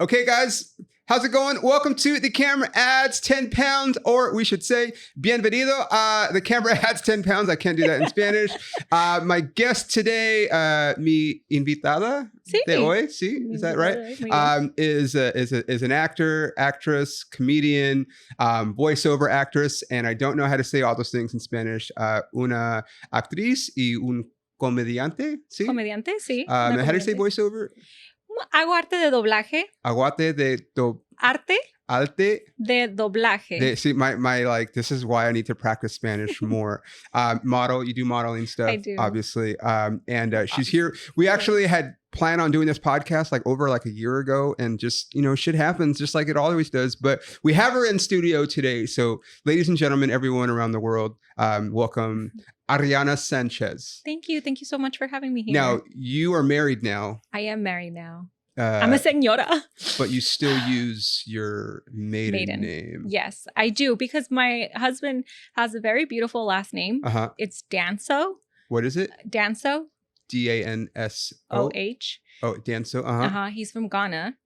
Okay, guys, how's it going? Welcome to The Camera Adds 10 Pounds, or we should say, bienvenido. The Camera Adds 10 Pounds. I can't do that in Spanish. My guest today, mi invitada de hoy, sí, is that right? Is an actor, actress, comedian, voiceover actress, and I don't know how to say all those things in Spanish. Una actriz y un comediante, ¿sí? Comediante, sí. How do you say voiceover? Hago arte de doblaje. Aguate de Arte Arte de doblaje. see, my like, this is why I need to practice Spanish more. Model, you do modeling stuff, I do. obviously. And she's here. We actually had planned on doing this podcast like over like a year ago, and just, you know, shit happens just like it always does. But we have her in studio today. So, ladies and gentlemen, everyone around the world, welcome Ariana Sanchez. Thank you. Thank you so much for having me here. Now, you are married now. I am married now. I'm a señora. But you still use your maiden name. Yes, I do, because my husband has a very beautiful last name. It's Danso. What is it? Danso. Danso. O-H. Oh, Danso. He's from Ghana.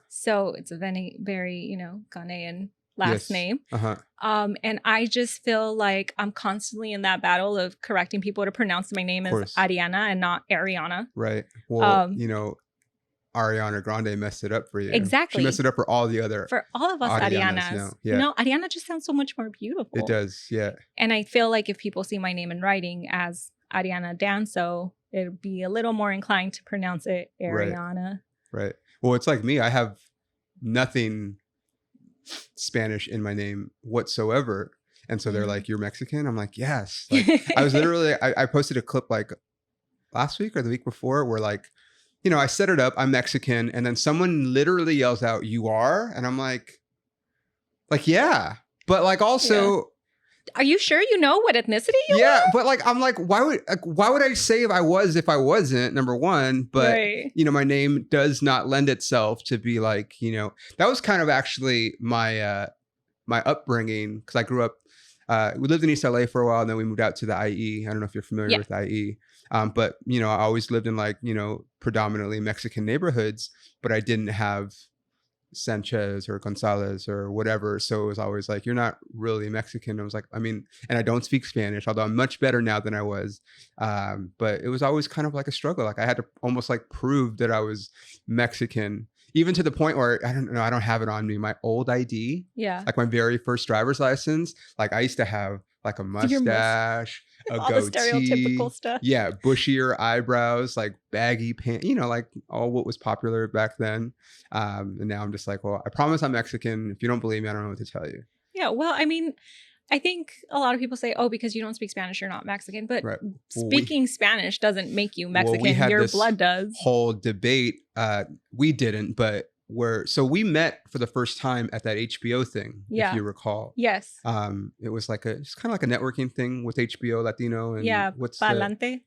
So it's a very, very, Ghanaian last name. And I just feel like I'm constantly in that battle of correcting people to pronounce my name as Ariana and not Ariana. Right. Well, Ariana Grande messed it up for you. Exactly. She messed it up for all the other. For all of us Arianas. Now. Yeah. Ariana just sounds so much more beautiful. It does, yeah. And I feel like if people see my name in writing as Ariana Danso, it'd be a little more inclined to pronounce it Ariana. Right. Well, it's like me. I have nothing Spanish in my name whatsoever. And so they're like, "You're Mexican?" I'm like, "Yes." Like, I was literally, I posted a clip like last week or the week before where like, I set it up, I'm Mexican, and then someone literally yells out, "You are?" And I'm like, yeah. But like also, yeah. Are you sure you know what ethnicity you are? But like, I'm like, why would I say if I wasn't, number one, but my name does not lend itself to be like, that was kind of actually my my upbringing, because I grew up, we lived in East LA for a while, and then we moved out to the IE. I don't know if you're familiar with the IE. But, I always lived in like, predominantly Mexican neighborhoods, but I didn't have Sanchez or Gonzalez or whatever. So it was always like, you're not really Mexican. I was like, and I don't speak Spanish, although I'm much better now than I was. But it was always kind of like a struggle. Like I had to almost like prove that I was Mexican, even to the point where, I don't know, I don't have it on me. My old ID, like my very first driver's license, like I used to have like a mustache, a all goatee, the stereotypical stuff. Yeah, bushier eyebrows, like baggy pants, like all what was popular back then. And now I'm just like, well, I promise I'm Mexican. If you don't believe me, I don't know what to tell you. Yeah, well, I think a lot of people say, "Oh, because you don't speak Spanish, you're not Mexican." But speaking Spanish doesn't make you Mexican. We had Your this blood does. Whole debate. We didn't, but we met for the first time at that HBO thing, if you recall. Yes. It was like it's kind of like a networking thing with HBO Latino and what's Palante.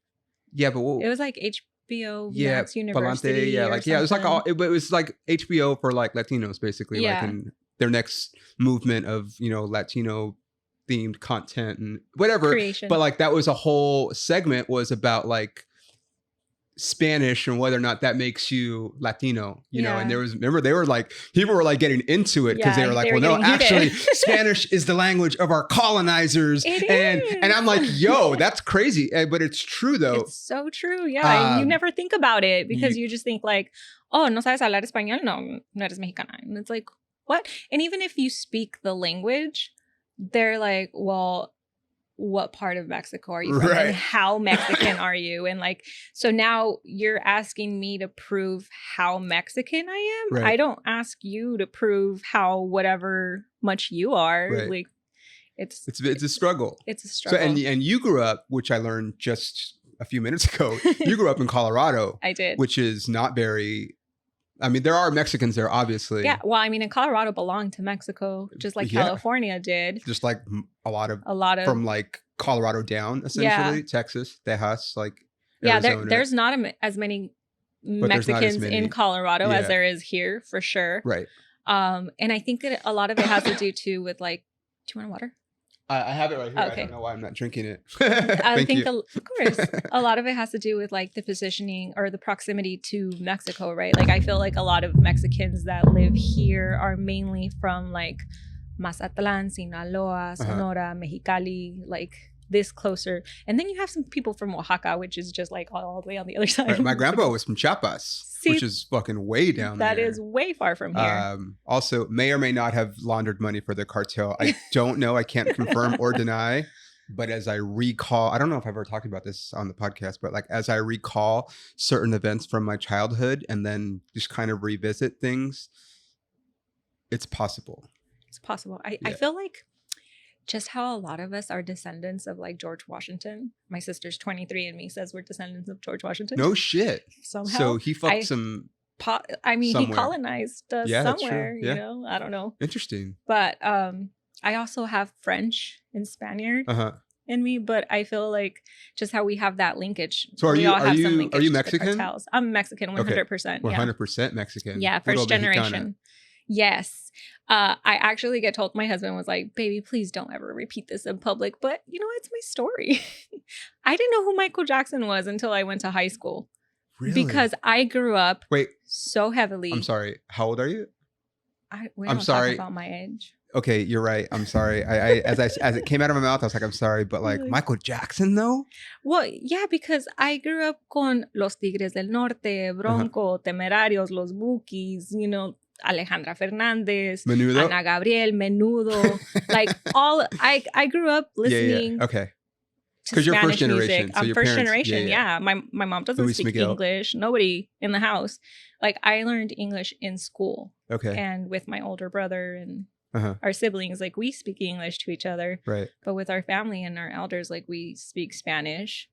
Yeah, but it was like HBO Max University. Palante, it was like it was like HBO for like Latinos, basically, like in their next movement of Latino themed content and whatever creation. But like that was a whole segment was about like Spanish and whether or not that makes you Latino, know, and remember they were like, people were like getting into it because they were like, well, no, actually Spanish is the language of our colonizers. And I'm like, yo, that's crazy. But it's true though. It's so true. Yeah. You never think about it because you just think like, oh, no sabes hablar español? No eres mexicana. And it's like, what? And even if you speak the language, they're like, well, what part of Mexico are you from? And how Mexican are you? And like, so now you're asking me to prove how Mexican I am. I don't ask you to prove how whatever much you are. Like, it's a struggle. It's a struggle. So and you grew up, which I learned just a few minutes ago. You grew up in Colorado. I did, which is not very. There are Mexicans there, obviously. Yeah, well, and Colorado belonged to Mexico, just like California did. Just like a lot of from like Colorado down, essentially, Texas, Tejas, like Arizona. There's not as many Mexicans in Colorado as there is here, for sure. Right. And I think that a lot of it has to do too with like, do you want water? I have it right here. Okay. I don't know why I'm not drinking it. I think, of course, a lot of it has to do with like the positioning or the proximity to Mexico, right? Like I feel like a lot of Mexicans that live here are mainly from like Mazatlan, Sinaloa, Sonora, Mexicali, like this closer. And then you have some people from Oaxaca, which is just like all the way on the other side. My grandpa was from Chiapas, which is fucking way down there. That is way far from here. Also, may or may not have laundered money for the cartel. I don't know. I can't confirm or deny. But as I recall, I don't know if I've ever talked about this on the podcast, but like as I recall certain events from my childhood and then just kind of revisit things, it's possible. It's possible. I feel like just how a lot of us are descendants of like George Washington. My sister's 23 and me says we're descendants of George Washington. No shit. Somehow. So he fucked some. He colonized us somewhere. Yeah. You know, I don't know. Interesting. But I also have French and Spaniard in me. But I feel like just how we have that linkage. So are you Mexican? I'm Mexican, 100%. 100% Mexican. Yeah, first generation. Yes. I actually get told, my husband was like, baby, please don't ever repeat this in public. But, you know, it's my story. I didn't know who Michael Jackson was until I went to high school. Really? Because I grew up so heavily. I'm sorry. How old are you? I'm sorry. Talk about my age. Okay, you're right. I'm sorry. As it came out of my mouth, I was like, I'm sorry. But like Michael Jackson, though? Well, yeah, because I grew up con Los Tigres del Norte, Bronco, Temerarios, Los Bukis, you know, Alejandra Fernandez, Menudo? Ana Gabriel, Menudo, like all. I grew up listening. Yeah. Okay. Because you're first generation. So I'm first generation. Yeah. My mom doesn't speak English. Nobody in the house. Like I learned English in school. Okay. And with my older brother and our siblings, like we speak English to each other. Right. But with our family and our elders, like we speak Spanish.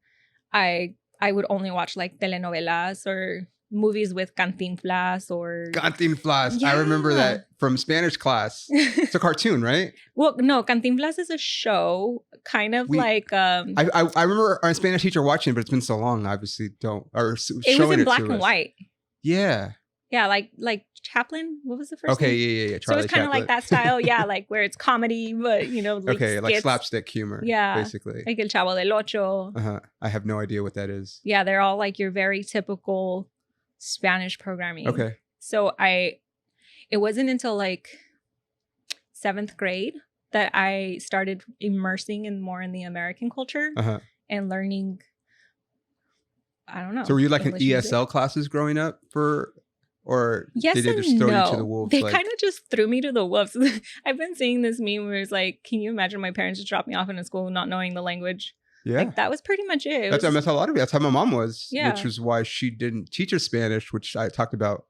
I would only watch like telenovelas or movies with Cantinflas or... Cantinflas. Yeah. I remember that from Spanish class. It's a cartoon, right? Well, no, Cantinflas is a show, kind of like... I remember our Spanish teacher watching, but it's been so long, I obviously don't... Or it was in black and white. Yeah. Yeah, like Chaplin. What was the first name? Yeah. So it's kind of like that style, yeah, like where it's comedy, but you know, like like slapstick humor, basically. Like El Chavo del Ocho. I have no idea what that is. Yeah, they're all like your very typical Spanish programming. Okay. So it wasn't until like 7th grade that I started immersing more in the American culture and learning. I don't know. So were you like English in ESL classes growing up or yes did they just throw you to the wolves? They kind of just threw me to the wolves. I've been seeing this meme where it's like, can you imagine my parents just dropped me off in a school not knowing the language? Yeah. Like that was pretty much it. That's a lot of it. That's how my mom was. Yeah. Which was why she didn't teach us Spanish, which I talked about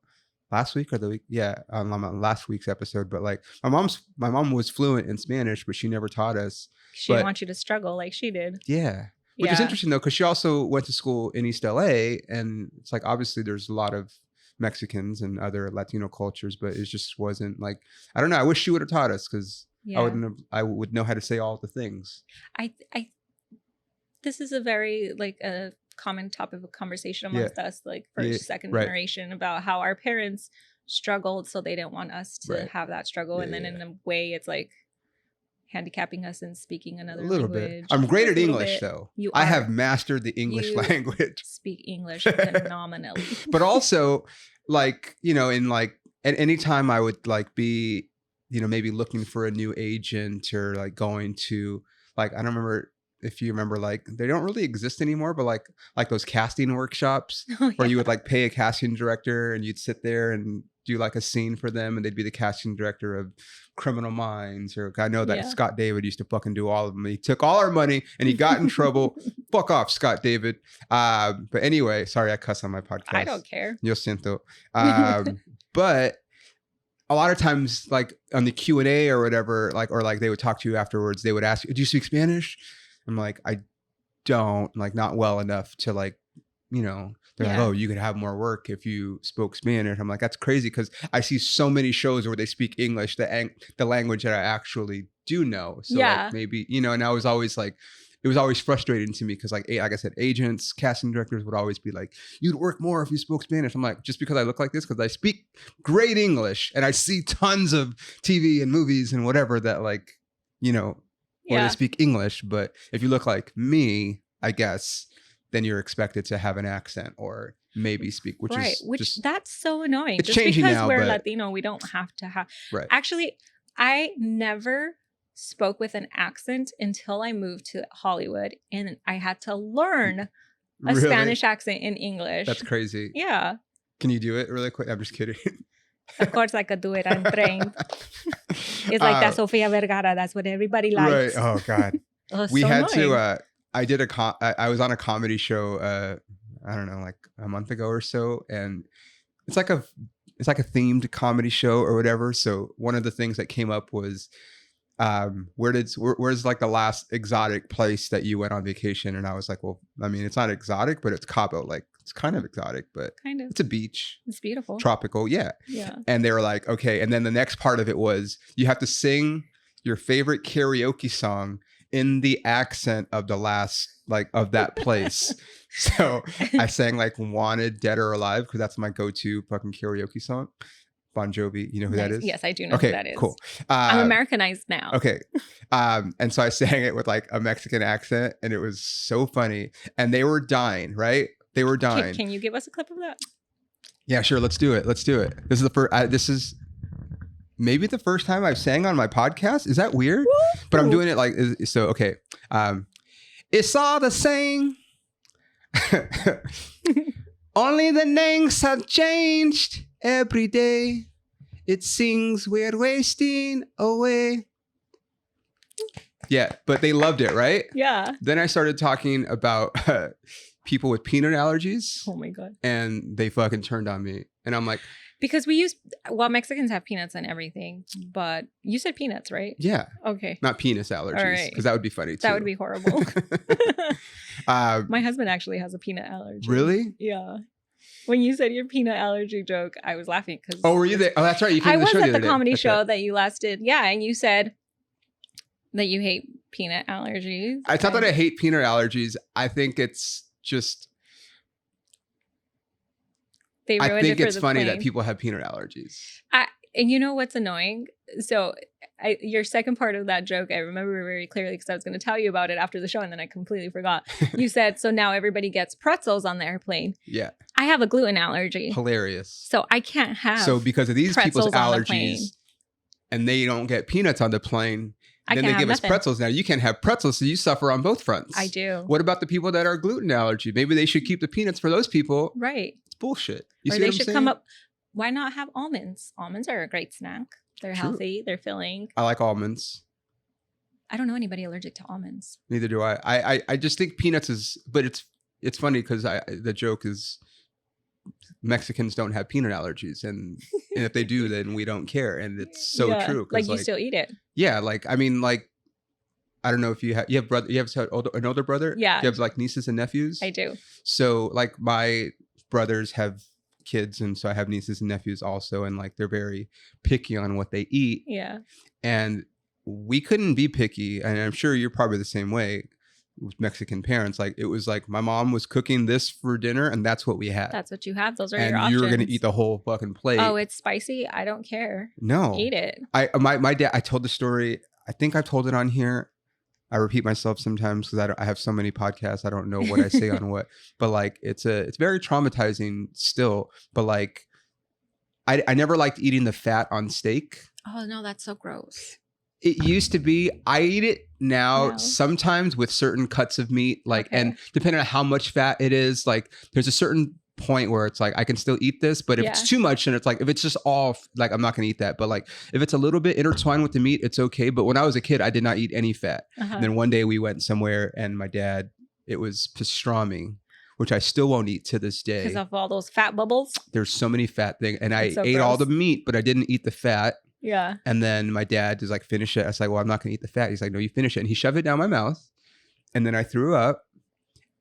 last week or the week. Yeah. On last week's episode. But like my mom was fluent in Spanish, but she never taught us. She didn't want you to struggle like she did. Yeah. Which is interesting though, because she also went to school in East LA, and it's like obviously there's a lot of Mexicans and other Latino cultures, but it just wasn't like, I don't know. I wish she would have taught us because I would know how to say all the things. This is a very like a common topic of conversation amongst us, like first, second generation, about how our parents struggled, so they didn't want us to have that struggle, and then in a way, it's like handicapping us in speaking another language. Bit. I'm great at English though. I have mastered the English language. Speak English phenomenally. But also, like, you know, in like at any time I would like be, you know, maybe looking for a new agent or like going to like, I don't remember if you remember, like they don't really exist anymore, but like those casting workshops where you would like pay a casting director and you'd sit there and do like a scene for them, and they'd be the casting director of Criminal Minds, or I know that Scott David used to fucking do all of them. He took all our money and he got in trouble. Fuck off, Scott David. But anyway, sorry I cuss on my podcast. I don't care. Yo siento. But a lot of times, like on the Q&A or whatever, like or like they would talk to you afterwards. They would ask you, "Do you speak Spanish?" I'm like, I don't, like not well enough to like, you know. They're like, oh, you could have more work if you spoke Spanish. I'm like, that's crazy because I see so many shows where they speak English, the language that I actually do know. So like maybe, you know, and I was always like, it was always frustrating to me because like I said, agents, casting directors would always be like, you'd work more if you spoke Spanish. I'm like, just because I look like this, because I speak great English and I see tons of TV and movies and whatever that like, you know, or they speak English. But if you look like me, I guess, then you're expected to have an accent or maybe speak, which that's so annoying. It's just changing because now, we're Latino, we don't have to have. Right. Actually, I never spoke with an accent until I moved to Hollywood, and I had to learn a Spanish accent in English. That's crazy. Yeah. Can you do it really quick? I'm just kidding. Of course I could do it. I'm trained. It's like that Sofia Vergara. That's what everybody likes. Right. Oh God. We had to. I did I was on a comedy show. I don't know, like a month ago or so, and it's like a themed comedy show or whatever. So one of the things that came up was, where's like the last exotic place that you went on vacation? And I was like, well, I mean, it's not exotic, but it's Cabo. Like, it's kind of exotic, but it's a beach. It's beautiful. Tropical. Yeah. Yeah. And they were like, okay. And then the next part of it was you have to sing your favorite karaoke song in the accent of the last, like, of that place. So I sang like Wanted, Dead or Alive, because that's my go-to fucking karaoke song. Bon Jovi, you know who that is? Yes, I do know who that is. Cool. I'm Americanized now. Okay. And so I sang it with like a Mexican accent, and it was so funny. And they were dying, right? They were dying. Can you give us a clip of that? Yeah, sure. Let's do it. This is the first. This is maybe the first time I've sang on my podcast. Is that weird? Woo! But I'm doing it like so. Okay. It's all the same. Only the names have changed. Every day it sings we're wasting away. Yeah, but they loved it, right? Yeah. Then I started talking about people with peanut allergies. Oh my God. And they fucking turned on me. And I'm like, because Mexicans have peanuts and everything, but you said peanuts, right? Yeah. Okay. Not penis allergies, because that would be funny too. That would be horrible. My husband actually has a peanut allergy. Really? Yeah. When you said your peanut allergy joke, I was laughing because. Oh, were you there? Oh, that's right. You came to the show the other day. I was at the comedy show that you last did. Yeah, and you said that you hate peanut allergies. It's not that I hate peanut allergies. I think it's just. I think it's funny that people have peanut allergies. And you know what's annoying? So your second part of that joke, I remember very clearly because I was going to tell you about it after the show and then I completely forgot. You said, so now everybody gets pretzels on the airplane. Yeah. I have a gluten allergy. Hilarious. So I can't have So because of these people's allergies and they don't get peanuts on the plane, then they give us pretzels. Now you can't have pretzels, so you suffer on both fronts. I do. What about the people that are gluten allergy? Maybe they should keep the peanuts for those people. Right. It's bullshit. Or they should come up. Why not have almonds? Almonds are a great snack. They're healthy. They're filling. I like almonds. I don't know anybody allergic to almonds. Neither do I. I just think peanuts is, but it's funny because the joke is Mexicans don't have peanut allergies, and if they do, then we don't care, and it's so true. Like you still eat it. Yeah, like I mean, like I don't know if you have brother. You have an older brother. Yeah. You have like nieces and nephews. I do. So like my brothers have kids, and so I have nieces and nephews also, and like they're very picky on what they eat. Yeah. And we couldn't be picky, and I'm sure you're probably the same way with Mexican parents. Like it was like my mom was cooking this for dinner, and that's what we had. That's what you have. Those are your options. And you were gonna eat the whole fucking plate. Oh, it's spicy. I don't care. No, eat it. My dad. I told the story. I think I've told it on here. I repeat myself sometimes because I have so many podcasts. I don't know what I say on what, but like it's very traumatizing still. But like, I never liked eating the fat on steak. Oh no, that's so gross. It used to be. I eat it now sometimes with certain cuts of meat, like, and depending on how much fat it is, like there's a certain point where it's like I can still eat this, but if it's too much, and it's like if it's just all like I'm not gonna eat that, but like if it's a little bit intertwined with the meat, it's okay. But when I was a kid, I did not eat any fat. And then one day we went somewhere, and my dad, it was pastrami, which I still won't eat to this day because of all those fat bubbles. There's so many fat things, and I ate all the meat, but I didn't eat the fat. Yeah. And then my dad is like, finish it. I was like, well, I'm not gonna eat the fat. He's like, no, you finish it, and he shoved it down my mouth, and then I threw up,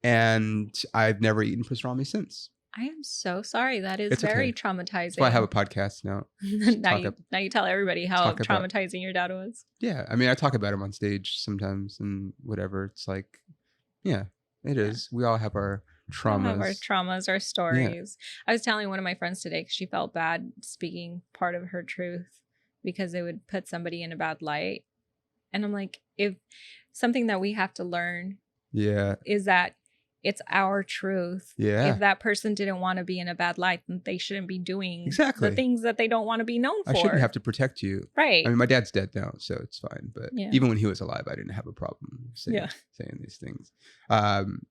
and I've never eaten pastrami since. I am so sorry. That is very traumatizing. That's why I have a podcast now. now you tell everybody how traumatizing your dad was. Yeah. I mean, I talk about him on stage sometimes and whatever. It's like, yeah, it is. We all have our traumas. Our stories. Yeah. I was telling one of my friends today because she felt bad speaking part of her truth because it would put somebody in a bad light. And I'm like, if something that we have to learn is that it's our truth. Yeah. If that person didn't want to be in a bad light, then they shouldn't be doing the things that they don't want to be known for. I shouldn't have to protect you. Right. I mean, my dad's dead now, so it's fine. But even when he was alive, I didn't have a problem saying these things.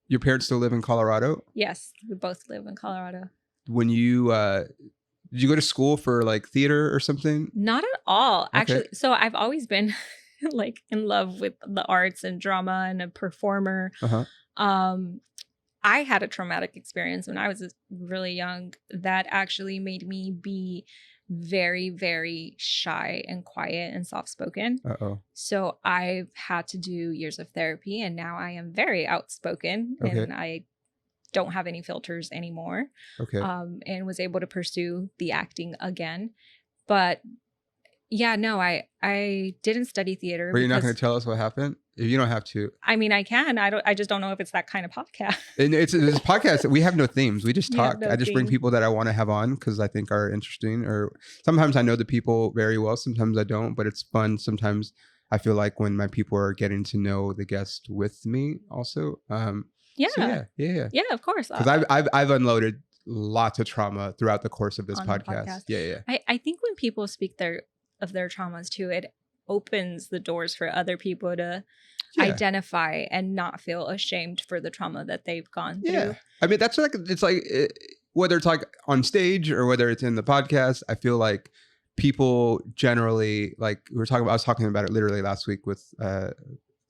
Your parents still live in Colorado? Yes, we both live in Colorado. When you did you go to school for like theater or something? Not at all. Okay. Actually, so I've always been like in love with the arts and drama and a performer. I had a traumatic experience when I was really young that actually made me be very, very shy and quiet and soft-spoken. So I've had to do years of therapy, and now I am very outspoken, and I don't have any filters anymore. And was able to pursue the acting again. But yeah, no, I didn't study theater. But you're not going to tell us what happened? If you don't have to. I mean, I can. I just don't know if it's that kind of podcast. And it's a podcast that we have no themes. We just talk. I just bring people that I want to have on because I think are interesting. Or sometimes I know the people very well. Sometimes I don't. But it's fun. Sometimes I feel like when my people are getting to know the guest with me also. Yeah, of course. Because I've unloaded lots of trauma throughout the course of this podcast. Yeah. I think when people speak of their traumas too, it opens the doors for other people to identify and not feel ashamed for the trauma that they've gone through. Yeah. I mean, that's like, it's like, whether it's like on stage or whether it's in the podcast, I feel like people generally, like I was talking about it literally last week with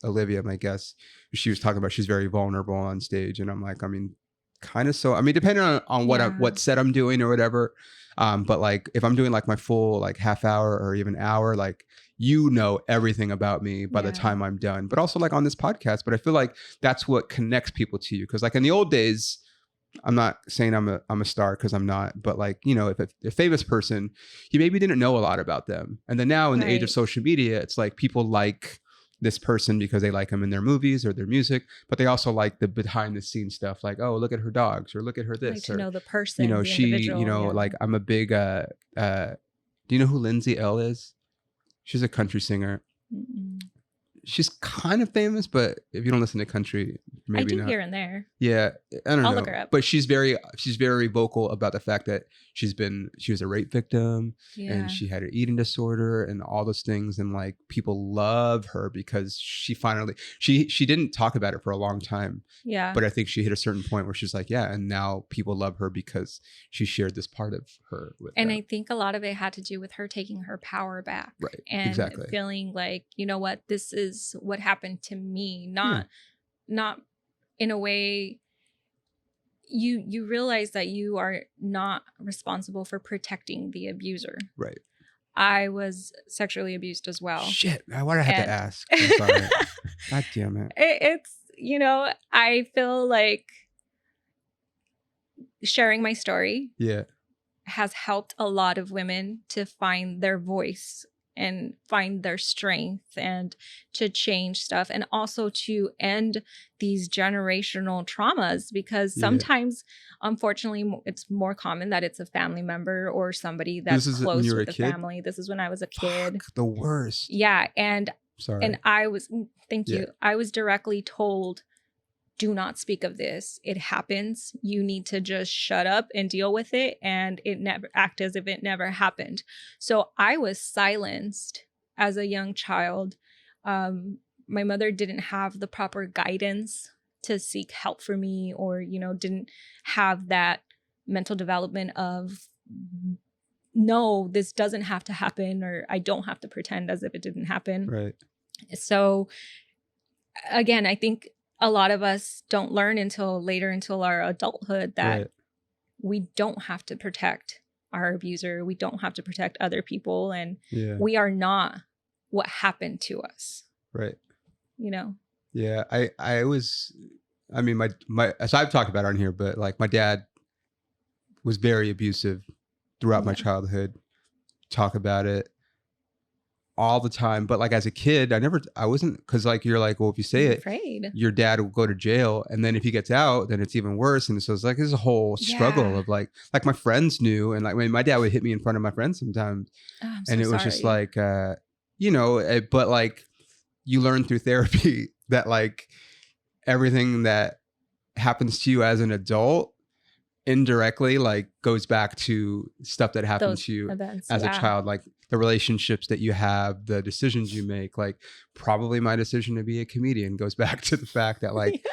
Olivia, my guest. She was talking about she's very vulnerable on stage. And I'm like, I mean, kind of so. I mean, depending on what set I'm doing or whatever. But like if I'm doing like my full like half hour or even hour, like you know everything about me by the time I'm done. But also like on this podcast. But I feel like that's what connects people to you. Because like in the old days, I'm not saying I'm a star because I'm not. But like, you know, if a famous person, you maybe didn't know a lot about them. And then now in the age of social media, it's like people like this person because they like them in their movies or their music, but they also like the behind the scenes stuff, like, oh, look at her dogs or look at her this. Like to know the person, you know, like I'm a big do you know who Lindsay L is? She's a country singer. She's kind of famous, but if you don't listen to country, maybe not. Here and there. Yeah, I don't know. I'll look her up. But she's very vocal about the fact that she was a rape victim and she had an eating disorder and all those things, and like people love her because she finally she didn't talk about it for a long time. Yeah. But I think she hit a certain point where she's like, yeah, and now people love her because she shared this part of her with them. And I think a lot of it had to do with her taking her power back. Right. And feeling like, you know what, this is what happened to me, not in a way you realize that you are not responsible for protecting the abuser. Right. I was sexually abused as well. Shit, why did I have to ask? I'm sorry. God damn it. It's, you know, I feel like sharing my story has helped a lot of women to find their voice and find their strength and to change stuff, and also to end these generational traumas, because sometimes, unfortunately, it's more common that it's a family member or somebody that's close with the family. This is when I was a kid. Fuck, the worst. Yeah. And sorry. And I was, thank you. I was directly told, do not speak of this. It happens. You need to just shut up and deal with it, and act as if it never happened. So I was silenced as a young child. My mother didn't have the proper guidance to seek help for me, or, you know, didn't have that mental development of, no, this doesn't have to happen, or I don't have to pretend as if it didn't happen. Right. So again, I think a lot of us don't learn until our adulthood that we don't have to protect our abuser. We don't have to protect other people. And we are not what happened to us. Right. You know? Yeah. I mean, my, so I've talked about it on here, but like my dad was very abusive throughout my childhood. Talk about it all the time. But like as a kid, I wasn't, because like you're like, well, if you say it, afraid. Your dad will go to jail, and then if he gets out, then it's even worse. And so it's like there's a whole struggle of like my friends knew, and like when my dad would hit me in front of my friends sometimes, and it was just like you know, but like you learn through therapy that like everything that happens to you as an adult indirectly like goes back to stuff that happened to you as a child, like the relationships that you have, the decisions you make. Like probably my decision to be a comedian goes back to the fact that like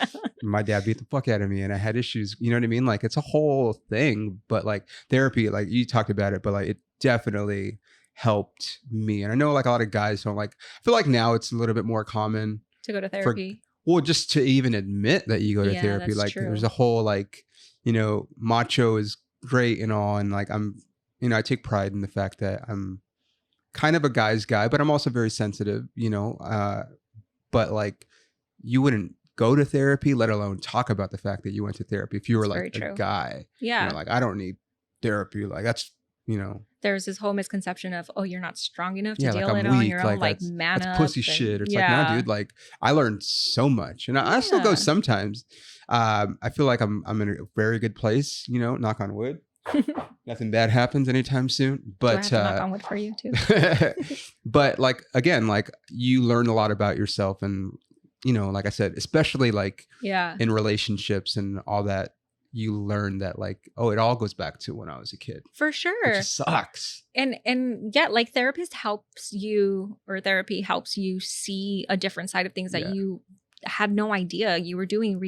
my dad beat the fuck out of me and I had issues, you know what I mean? Like it's a whole thing, but like therapy, like you talked about it, but like it definitely helped me. And I know like a lot of guys don't like, I feel like now it's a little bit more common to go to therapy. Well, just to even admit that you go to therapy, like true. There's a whole like, you know, macho is great and all. And like, I'm, you know, I take pride in the fact that I'm kind of a guy's guy, but I'm also very sensitive, you know, but like you wouldn't go to therapy, let alone talk about the fact that you went to therapy. If you were like a guy, you know, like I don't need therapy. Like that's, you know, there's this whole misconception of, oh, you're not strong enough to deal with it on your own, like man that's pussy shit. It's like, no, dude, like I learned so much, and I still go sometimes. I feel like I'm in a very good place, you know, knock on wood. Nothing bad happens anytime soon, but do I have to knock on wood for you too. But like again, like you learn a lot about yourself, and you know, like I said, especially like in relationships and all that. You learn that like, oh, it all goes back to when I was a kid. For sure. Which sucks. And yeah, like therapy helps you see a different side of things that you had no idea you were doing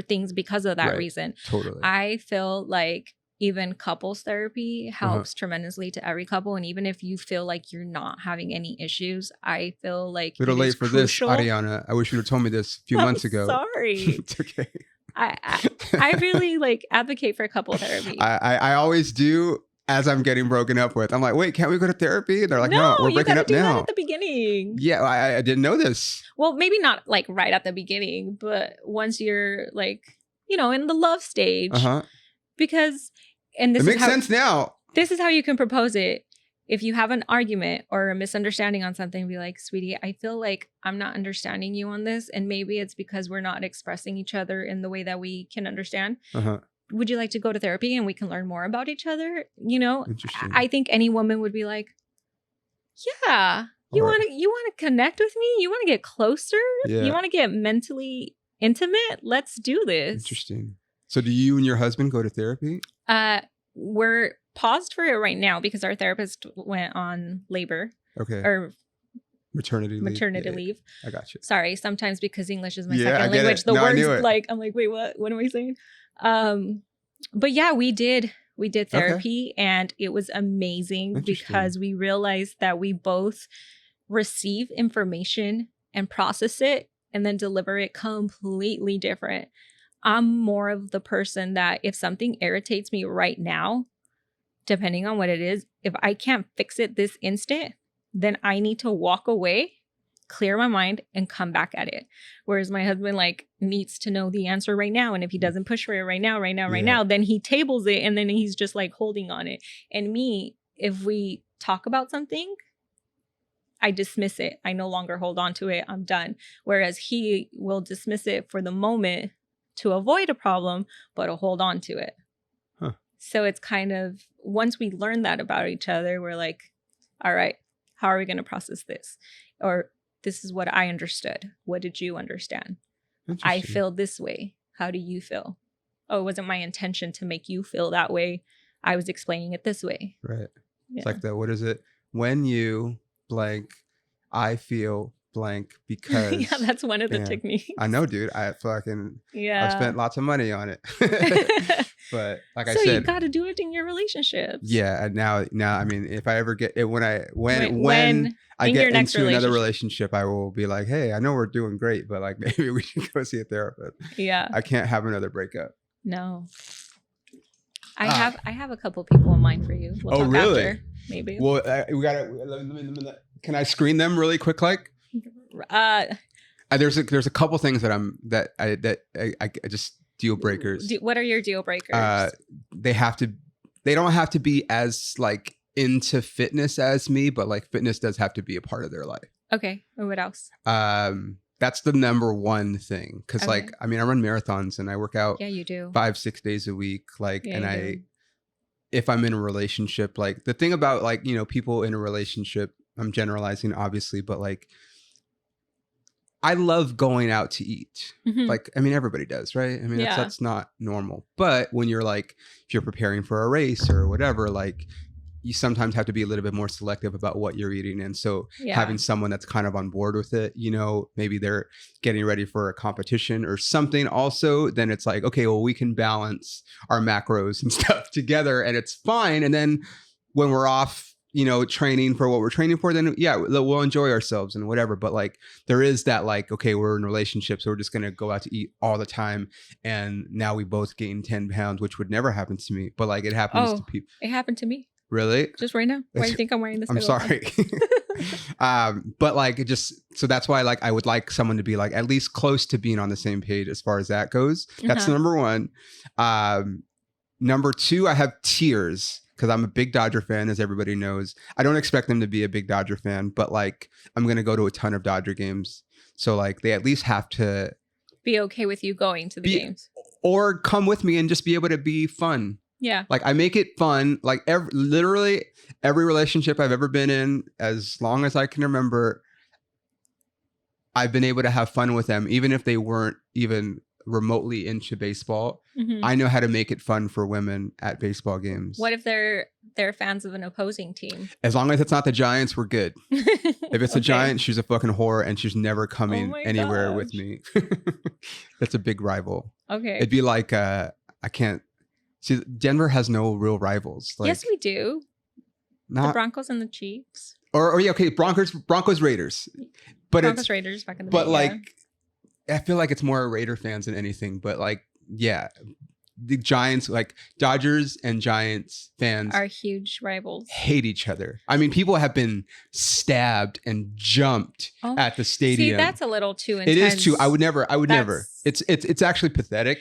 things because of that reason. Totally. I feel like even couples therapy helps tremendously to every couple. And even if you feel like you're not having any issues, I feel like little late for crucial. This, Ariana. I wish you would have told me this a few months ago. Sorry. It's okay. I really like advocate for couple therapy. I always do as I'm getting broken up with. I'm like, wait, can't we go to therapy? They're like, no, we're breaking up now. That at the beginning. Yeah, I didn't know this. Well, maybe not like right at the beginning, but once you're like, you know, in the love stage, because it makes sense now. This is how you can propose it. If you have an argument or a misunderstanding on something, be like, sweetie, I feel like I'm not understanding you on this. And maybe it's because we're not expressing each other in the way that we can understand. Would you like to go to therapy and we can learn more about each other? You know, I think any woman would be like, yeah, you want to connect with me? You want to get closer? Yeah. You want to get mentally intimate? Let's do this. Interesting. So do you and your husband go to therapy? We're paused for it right now because our therapist went on labor. Okay. Or maternity leave. I got you. Sorry, sometimes because English is my second language, the words like I'm like, wait, what am I saying? But yeah, we did therapy and it was amazing because we realized that we both receive information and process it and then deliver it completely different. I'm more of the person that if something irritates me right now, depending on what it is, if I can't fix it this instant, then I need to walk away, clear my mind, and come back at it. Whereas my husband like needs to know the answer right now. And if he doesn't push for it right now, then he tables it and then he's just like holding on it. And me, if we talk about something, I dismiss it. I no longer hold on to it. I'm done. Whereas he will dismiss it for the moment to avoid a problem, but to hold on to it. So it's kind of, once we learn that about each other, we're like, all right, how are we going to process this? Or this is what I understood. What did you understand? I feel this way. How do you feel? Oh, it wasn't my intention to make you feel that way. I was explaining it this way. Right. Yeah. It's like the, what is it? When you blank, I feel blank because. Yeah, that's one of the techniques. I know, dude. I've spent lots of money on it. But like I said, so you got to do it in your relationships. Yeah. And now, I mean, if I ever get it, when I get into another relationship, I will be like, hey, I know we're doing great, but like maybe we should go see a therapist. Yeah. I can't have another breakup. No. I have a couple people in mind for you. We'll talk really? After, maybe. Well, we gotta. Can I screen them really quick? Like, there's a couple things that I just deal breakers. What are your deal breakers? They don't have to be as like into fitness as me, but like fitness does have to be a part of their life. Okay. And what else? That's the number one thing. Cause like, I mean, I run marathons and I work out. Yeah, you do. 5-6 days a week. Like, if I'm in a relationship, like the thing about like, you know, people in a relationship, I'm generalizing obviously, but like I love going out to eat. Mm-hmm. Like, I mean, everybody does, right? I mean, that's not normal. But when you're like, if you're preparing for a race or whatever, like you sometimes have to be a little bit more selective about what you're eating. And so having someone that's kind of on board with it, you know, maybe they're getting ready for a competition or something also, then it's like, okay, well, we can balance our macros and stuff together and it's fine. And then when we're off, you know, training for what we're training for, then we'll enjoy ourselves and whatever. But like, there is that like, okay, we're in relationships, so we're just going to go out to eat all the time. And now we both gained 10 pounds, which would never happen to me. But like, it happens to people. It happened to me. Really? Just right now. Why do you think I'm wearing this? I'm sorry. But like, it just, so that's why like, I would like someone to be like, at least close to being on the same page as far as that goes. That's number one. Number two, I have tiers. Because I'm a big Dodger fan, as everybody knows. I don't expect them to be a big Dodger fan, but like I'm going to go to a ton of Dodger games. So like they at least have to be okay with you going to the games. Or come with me and just be able to be fun. Yeah. Like I make it fun. Like literally every relationship I've ever been in, as long as I can remember, I've been able to have fun with them, even if they weren't even remotely into baseball. I know how to make it fun for women at baseball games. What if they're fans of an opposing team? As long as it's not the Giants, we're good. If it's a Giant, she's a fucking whore and she's never coming anywhere with me. That's a big rival. Okay. It'd be like I can't see, Denver has no real rivals. Like, yes, we do. The Broncos and the Chiefs. Or yeah, okay, Broncos Raiders. But Broncos Raiders back in the day. But like I feel like it's more Raider fans than anything, but like, yeah, the Giants, like Dodgers and Giants fans are huge rivals. Hate each other. I mean, people have been stabbed and jumped at the stadium. See, that's a little too intense. It is too. I would never. It's actually pathetic.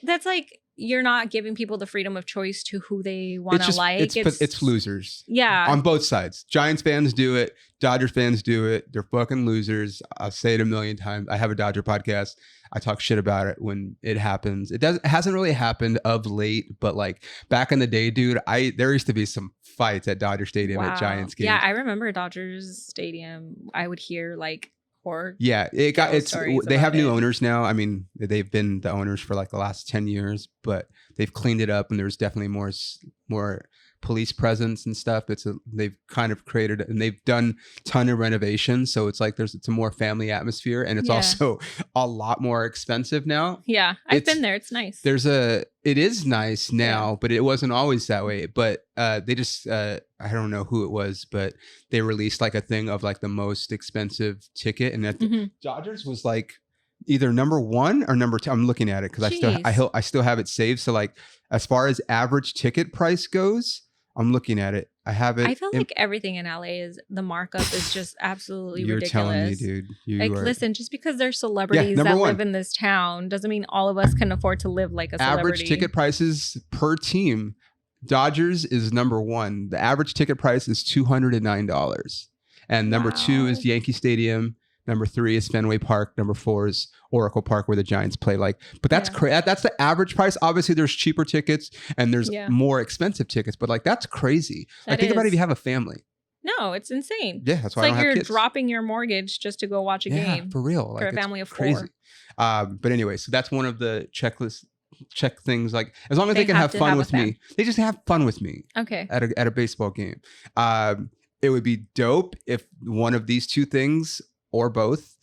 That's like, you're not giving people the freedom of choice to who they want to like. It's losers. Yeah. On both sides. Giants fans do it. Dodger fans do it. They're fucking losers. I'll say it a million times. I have a Dodger podcast. I talk shit about it when it happens. It hasn't really happened of late, but like back in the day, dude, there used to be some fights at Dodger Stadium at Giants games. Yeah, I remember Dodgers Stadium. I would hear like horror. Yeah, they have new owners now. I mean, they've been the owners for like the last 10 years, but they've cleaned it up and there's definitely more police presence and stuff. They've kind of created, and they've done a ton of renovations, so it's like it's a more family atmosphere, and it's also a lot more expensive now. Yeah, I've been there. It's nice. It is nice now, but it wasn't always that way. But they just I don't know who it was, but they released like a thing of like the most expensive ticket, and Dodgers was like either number 1 or number 2. I'm looking at it because I still have it saved. So like as far as average ticket price goes, I'm looking at it. I have it. I feel like everything in LA the markup is just absolutely ridiculous. You're telling me, dude. Listen, just because there's celebrities that live in this town doesn't mean all of us can afford to live like a celebrity. Average ticket prices per team, Dodgers is number 1. The average ticket price is $209. And number 2 is Yankee Stadium. Number 3 is Fenway Park. Number 4 is Oracle Park, where the Giants play. Like, but that's crazy. That's the average price. Obviously, there's cheaper tickets and there's more expensive tickets. But like, that's crazy. Think about it if you have a family. No, it's insane. Yeah, that's why it's like you're dropping your mortgage just to go watch a game. For real. For a family of 4. But anyway, so that's one of the check things. Like, as long as they can have fun with me, they just have fun with me. Okay. At a baseball game, it would be dope if one of these two things, or both,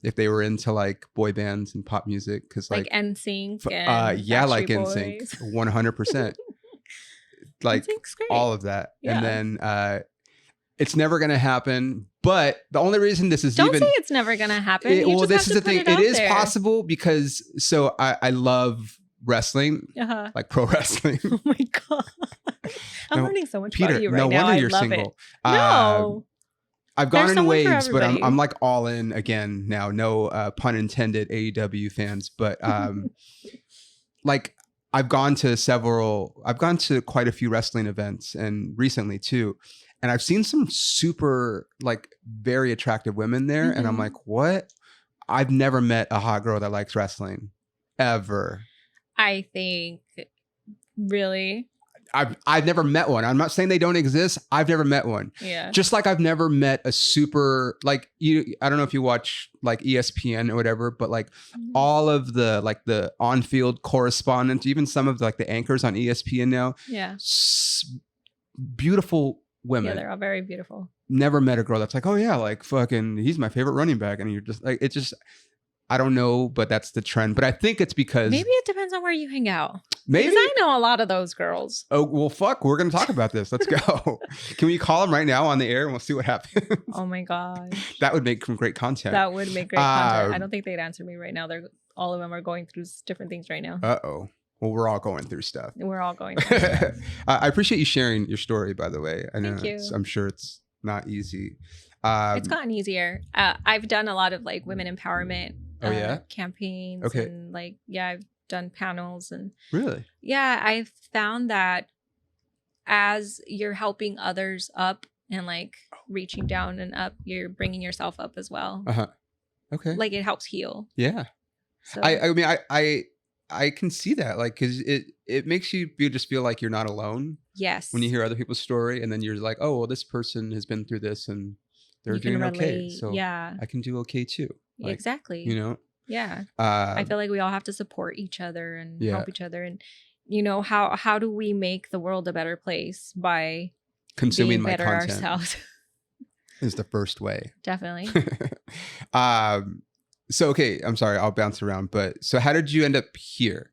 if they were into like boy bands and pop music, because like NSYNC like NSYNC 100%. Like all of that. And then it's never gonna happen, but the only reason this is don't say it's never gonna happen. This is the thing, it is possible, because I love wrestling, like pro wrestling. Oh my god. I'm learning so much about you right now. No wonder you're single. No, I've gone in waves, but I'm like all in again now. No pun intended, AEW fans, but like I've gone to quite a few wrestling events, and recently too, and I've seen some super like very attractive women there, and I'm like, what? I've never met a hot girl that likes wrestling ever. I think, really. I've never met one. I'm not saying they don't exist. I've never met one. Yeah. Just like I've never met a super like I don't know if you watch like ESPN or whatever, but like all of the like the on-field correspondents, even some of the anchors on ESPN now. Yeah. Beautiful women. Yeah, they're all very beautiful. Never met a girl that's like, oh yeah, like fucking, he's my favorite running back, and you're just like, it's just. I don't know, but that's the trend. But I think it's because maybe it depends on where you hang out. Maybe because I know a lot of those girls. Oh well, fuck. We're gonna talk about this. Let's go. Can we call them right now on the air and we'll see what happens? Oh my god, that would make some great content. That would make great content. I don't think they'd answer me right now. All of them are going through different things right now. Uh-oh. Well, we're all going through stuff. We're all going through stuff. I appreciate you sharing your story, by the way. I know Thank you. I'm sure it's not easy. It's gotten easier. I've done a lot of like women empowerment campaigns. Okay. And like, yeah, I've done panels and really? Yeah, I've found that as you're helping others up and like reaching down and up, you're bringing yourself up as well. Uh-huh. Okay. Like it helps heal. Yeah. So. I mean, I can see that, like, because it makes you just feel like you're not alone. Yes. When you hear other people's story, and then you're like, oh, well, this person has been through this and they're doing okay. So yeah, I can do okay too. Like, exactly. You know? Yeah. I feel like we all have to support each other and help each other. And, you know, how do we make the world a better place? By consuming my content ourselves. Is the first way. Definitely. So, okay, I'm sorry, I'll bounce around. But so how did you end up here?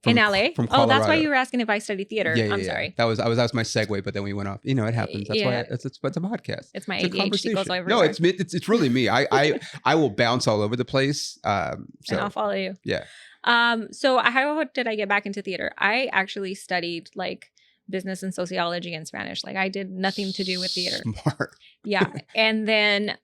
In LA? From Colorado. Oh, that's why you were asking if I studied theater. Yeah, I'm sorry. That was my segue, but then we went off. You know, it happens. That's why it's a podcast. It's my ADHD goes over. No, it's really me. I will bounce all over the place. And I'll follow you. Yeah. So how did I get back into theater? I actually studied like business and sociology and Spanish. Like I did nothing to do with theater. Smart. Yeah. And then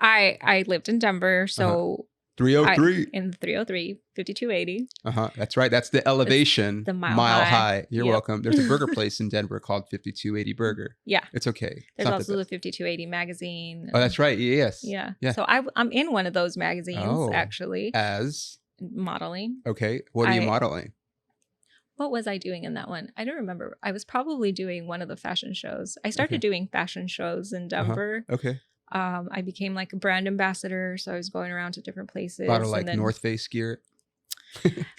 I lived in Denver, so 303 in 303 5280. That's right. That's the elevation. The mile high. You're welcome. There's a burger place in Denver called 5280 Burger. Yeah, it's okay. There's also the 5280 magazine. Oh, that's right. Yes. Yeah. So I'm in one of those magazines actually. As modeling. Okay. What are you modeling? What was I doing in that one? I don't remember. I was probably doing one of the fashion shows. I started doing fashion shows in Denver. Okay. I became like a brand ambassador, so I was going around to different places. A lot of like North Face gear.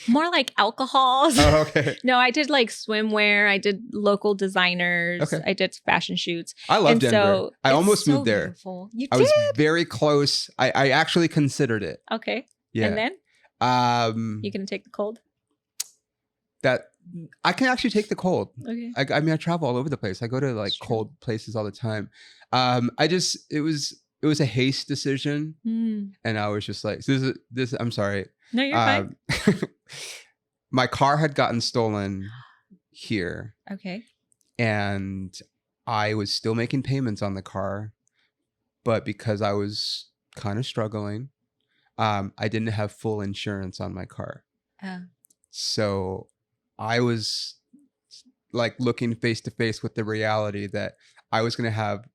More like alcohols. Oh, okay. No, I did like swimwear. I did local designers. Okay. I did fashion shoots. I love Denver. So I almost moved there. Beautiful. You did? I was very close. I actually considered it. Okay. Yeah. And then? You gonna take the cold? That I can actually take the cold. Okay. I mean, I travel all over the place. I go to like cold places all the time. It was a haste decision, and I was just like, this. I'm sorry. No, you're fine. My car had gotten stolen here. Okay. And I was still making payments on the car, but because I was kind of struggling, I didn't have full insurance on my car. So I was like looking face to face with the reality that I was going to have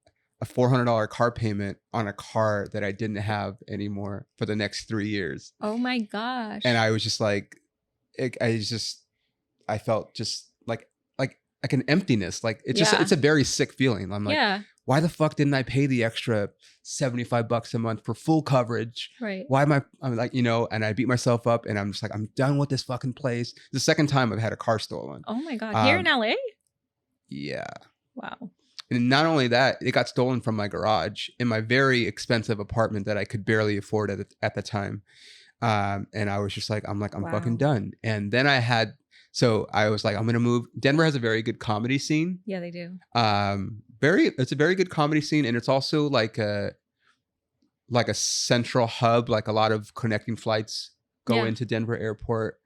a $400 car payment on a car that I didn't have anymore for the next 3 years. Oh my gosh. And I was just like, I felt just like an emptiness. Like it's a very sick feeling. I'm like, why the fuck didn't I pay the extra $75 a month for full coverage? Right. Why am I'm like, you know, and I beat myself up and I'm just like, I'm done with this fucking place. The second time I've had a car stolen. Oh my God. Here in LA? Yeah. Wow. And not only that, it got stolen from my garage in my very expensive apartment that I could barely afford at the time. And I was just like, I'm fucking done. And then I was like, I'm going to move. Denver has a very good comedy scene. Yeah, they do. It's a very good comedy scene. And it's also like a central hub. Like a lot of connecting flights go into Denver airport.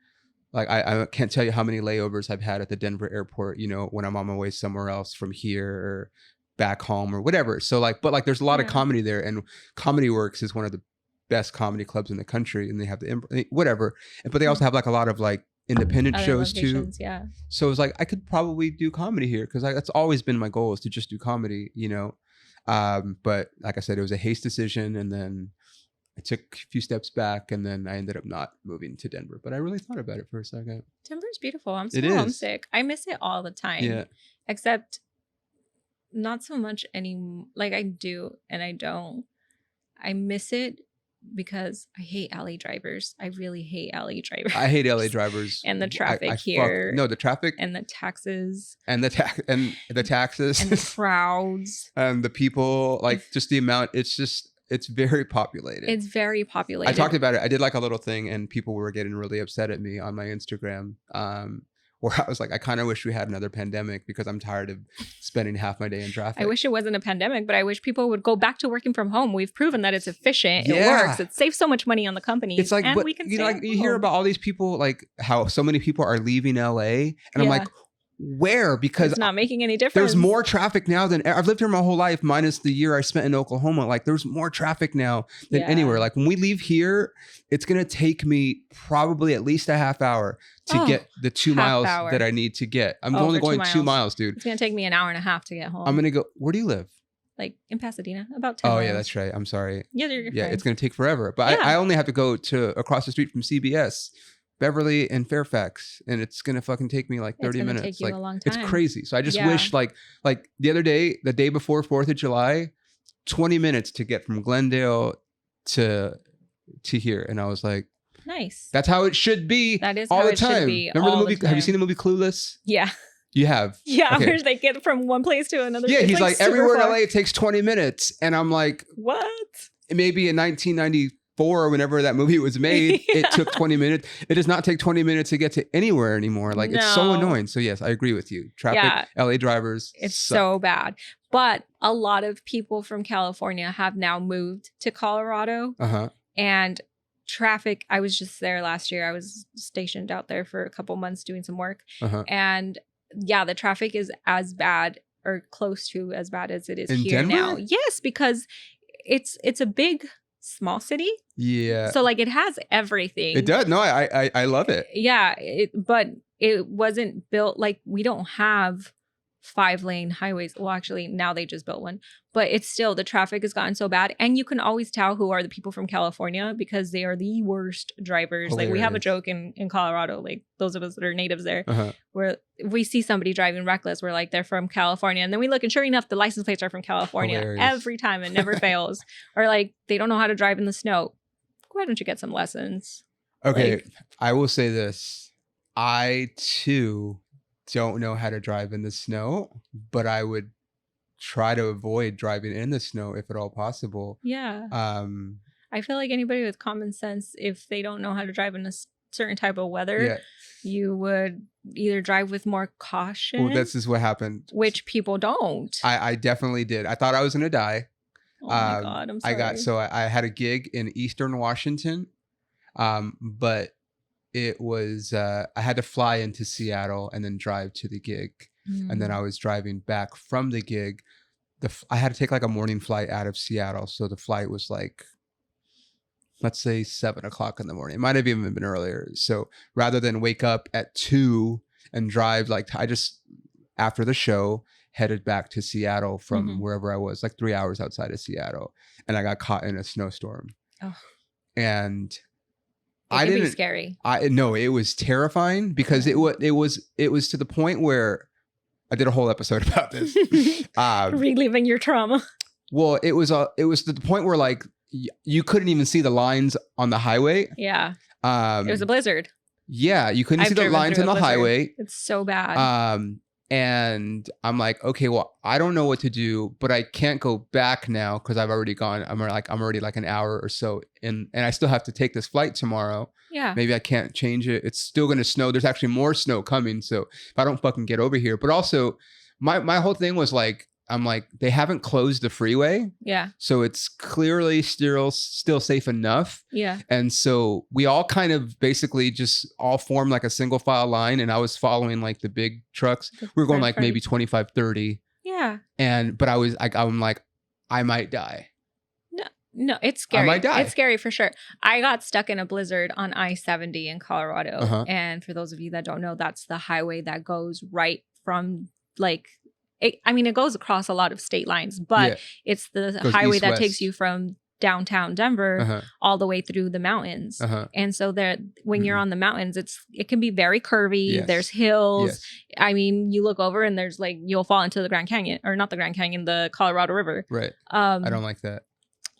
Like I can't tell you how many layovers I've had at the Denver airport, you know, when I'm on my way somewhere else from here or back home or whatever. So but there's a lot of comedy there, and Comedy Works is one of the best comedy clubs in the country, and they have whatever. But they also have like a lot of like independent other shows locations, too. Yeah. So it was like, I could probably do comedy here because that's always been my goal, is to just do comedy, you know? But like I said, it was a haste decision. And then I took a few steps back, and then I ended up not moving to Denver. But I really thought about it for a second. Denver's beautiful. I'm still homesick. I miss it all the time. Yeah. Except not so much like I do and I don't. I miss it because I hate LA drivers. I really hate LA drivers. I hate LA drivers. And the traffic here. No, the traffic. And the taxes. And the taxes. And the crowds. And the people, like just the amount. It's very populated. It's very populated. I talked about it. I did like a little thing, and people were getting really upset at me on my Instagram. Where I was like, I kind of wish we had another pandemic because I'm tired of spending half my day in traffic. I wish it wasn't a pandemic, but I wish people would go back to working from home. We've proven that it's efficient. It works. It saves so much money on the company. It's like, and but, we can you hear about all these people, like how so many people are leaving LA, and I'm like, where? Because it's not making any difference. There's more traffic now than I've lived here my whole life, minus the year I spent in Oklahoma. Like there's more traffic now than anywhere. Like when we leave here, it's going to take me probably at least a half hour to get the 2 miles that I need to get. I'm only going 2 miles, dude. It's going to take me an hour and a half to get home. I'm going to go. Where do you live? Like in Pasadena, about 10 miles. Yeah, that's right. I'm sorry. Yeah, you're fine. It's going to take forever. But I only have to go to across the street from CBS. Beverly and Fairfax, and it's gonna fucking take me like 30 minutes. Take you like a long time. It's crazy. So I just wish like the other day, the day before 4th of July, 20 minutes to get from Glendale to here, and I was like, nice. That's how it should be. That is all how the it time. Should be. Remember the movie? Have you seen the movie Clueless? Yeah. You have. Yeah, okay. Where they get from one place to another. Yeah, he's like everywhere in LA it takes 20 minutes, and I'm like, what? Maybe in 1994 or whenever that movie was made, it took 20 minutes. It does not take 20 minutes to get to anywhere anymore. Like it's so annoying. So yes, I agree with you. Traffic, LA drivers. It's so bad. But a lot of people from California have now moved to Colorado. And traffic, I was just there last year. I was stationed out there for a couple months doing some work. And the traffic is as bad or close to as bad as it is in here Denver? Now. Yes, because it's a big small city. Yeah. So like it has everything. It does. No, I love it. Yeah. But it wasn't built like we don't have 5-lane highways. Well, actually now they just built one, but it's still the traffic has gotten so bad. And you can always tell who are the people from California because they are the worst drivers. Hilarious. Like we have a joke in Colorado, like those of us that are natives there, where if we see somebody driving reckless, we're like, they're from California. And then we look and sure enough, the license plates are from California. Hilarious. Every time. It never fails. Or like, they don't know how to drive in the snow. Why don't you get some lessons? Okay. Like, I will say this. I too don't know how to drive in the snow, but I would try to avoid driving in the snow if at all possible. Yeah. I feel like anybody with common sense, if they don't know how to drive in a certain type of weather, you would either drive with more caution. Well, this is what happened. Which people don't. I definitely did. I thought I was going to die. Oh my God, I'm sorry. I had a gig in Eastern Washington, but it was I had to fly into Seattle and then drive to the gig, and then I was driving back from the gig. I had to take like a morning flight out of Seattle, so the flight was like, let's say 7:00 in the morning. It might have even been earlier. So rather than wake up at 2 and drive, like I just after the show headed back to Seattle from wherever I was, like 3 hours outside of Seattle, and I got caught in a snowstorm. And it can be scary. No, it was terrifying because it was to the point where I did a whole episode about this. Reliving your trauma. Well, it was to the point where like you couldn't even see the lines on the highway. Yeah. It was a blizzard. Yeah, you couldn't see the lines on the highway. It's so bad. And I'm like, okay, well, I don't know what to do, but I can't go back now because I've already gone. I'm already like an hour or so in, and I still have to take this flight tomorrow. Yeah. Maybe I can't change it. It's still going to snow. There's actually more snow coming. So if I don't fucking get over here, but also my whole thing was like, I'm like, they haven't closed the freeway. Yeah. So it's clearly still safe enough. Yeah. And so we all kind of basically just all formed like a single file line. And I was following like the big trucks. We were going like maybe 25, 30. Yeah. But I'm like, I might die. No, it's scary. I might die. It's scary for sure. I got stuck in a blizzard on I-70 in Colorado. And for those of you that don't know, that's the highway that goes right from like, it goes across a lot of state lines, but it's the highway that takes you from downtown Denver all the way through the mountains. And so there, when you're on the mountains, it can be very curvy. Yes. There's hills. Yes. I mean, you look over and there's like, you'll fall into the Grand Canyon, or not the Grand Canyon, the Colorado River. Right. I don't like that.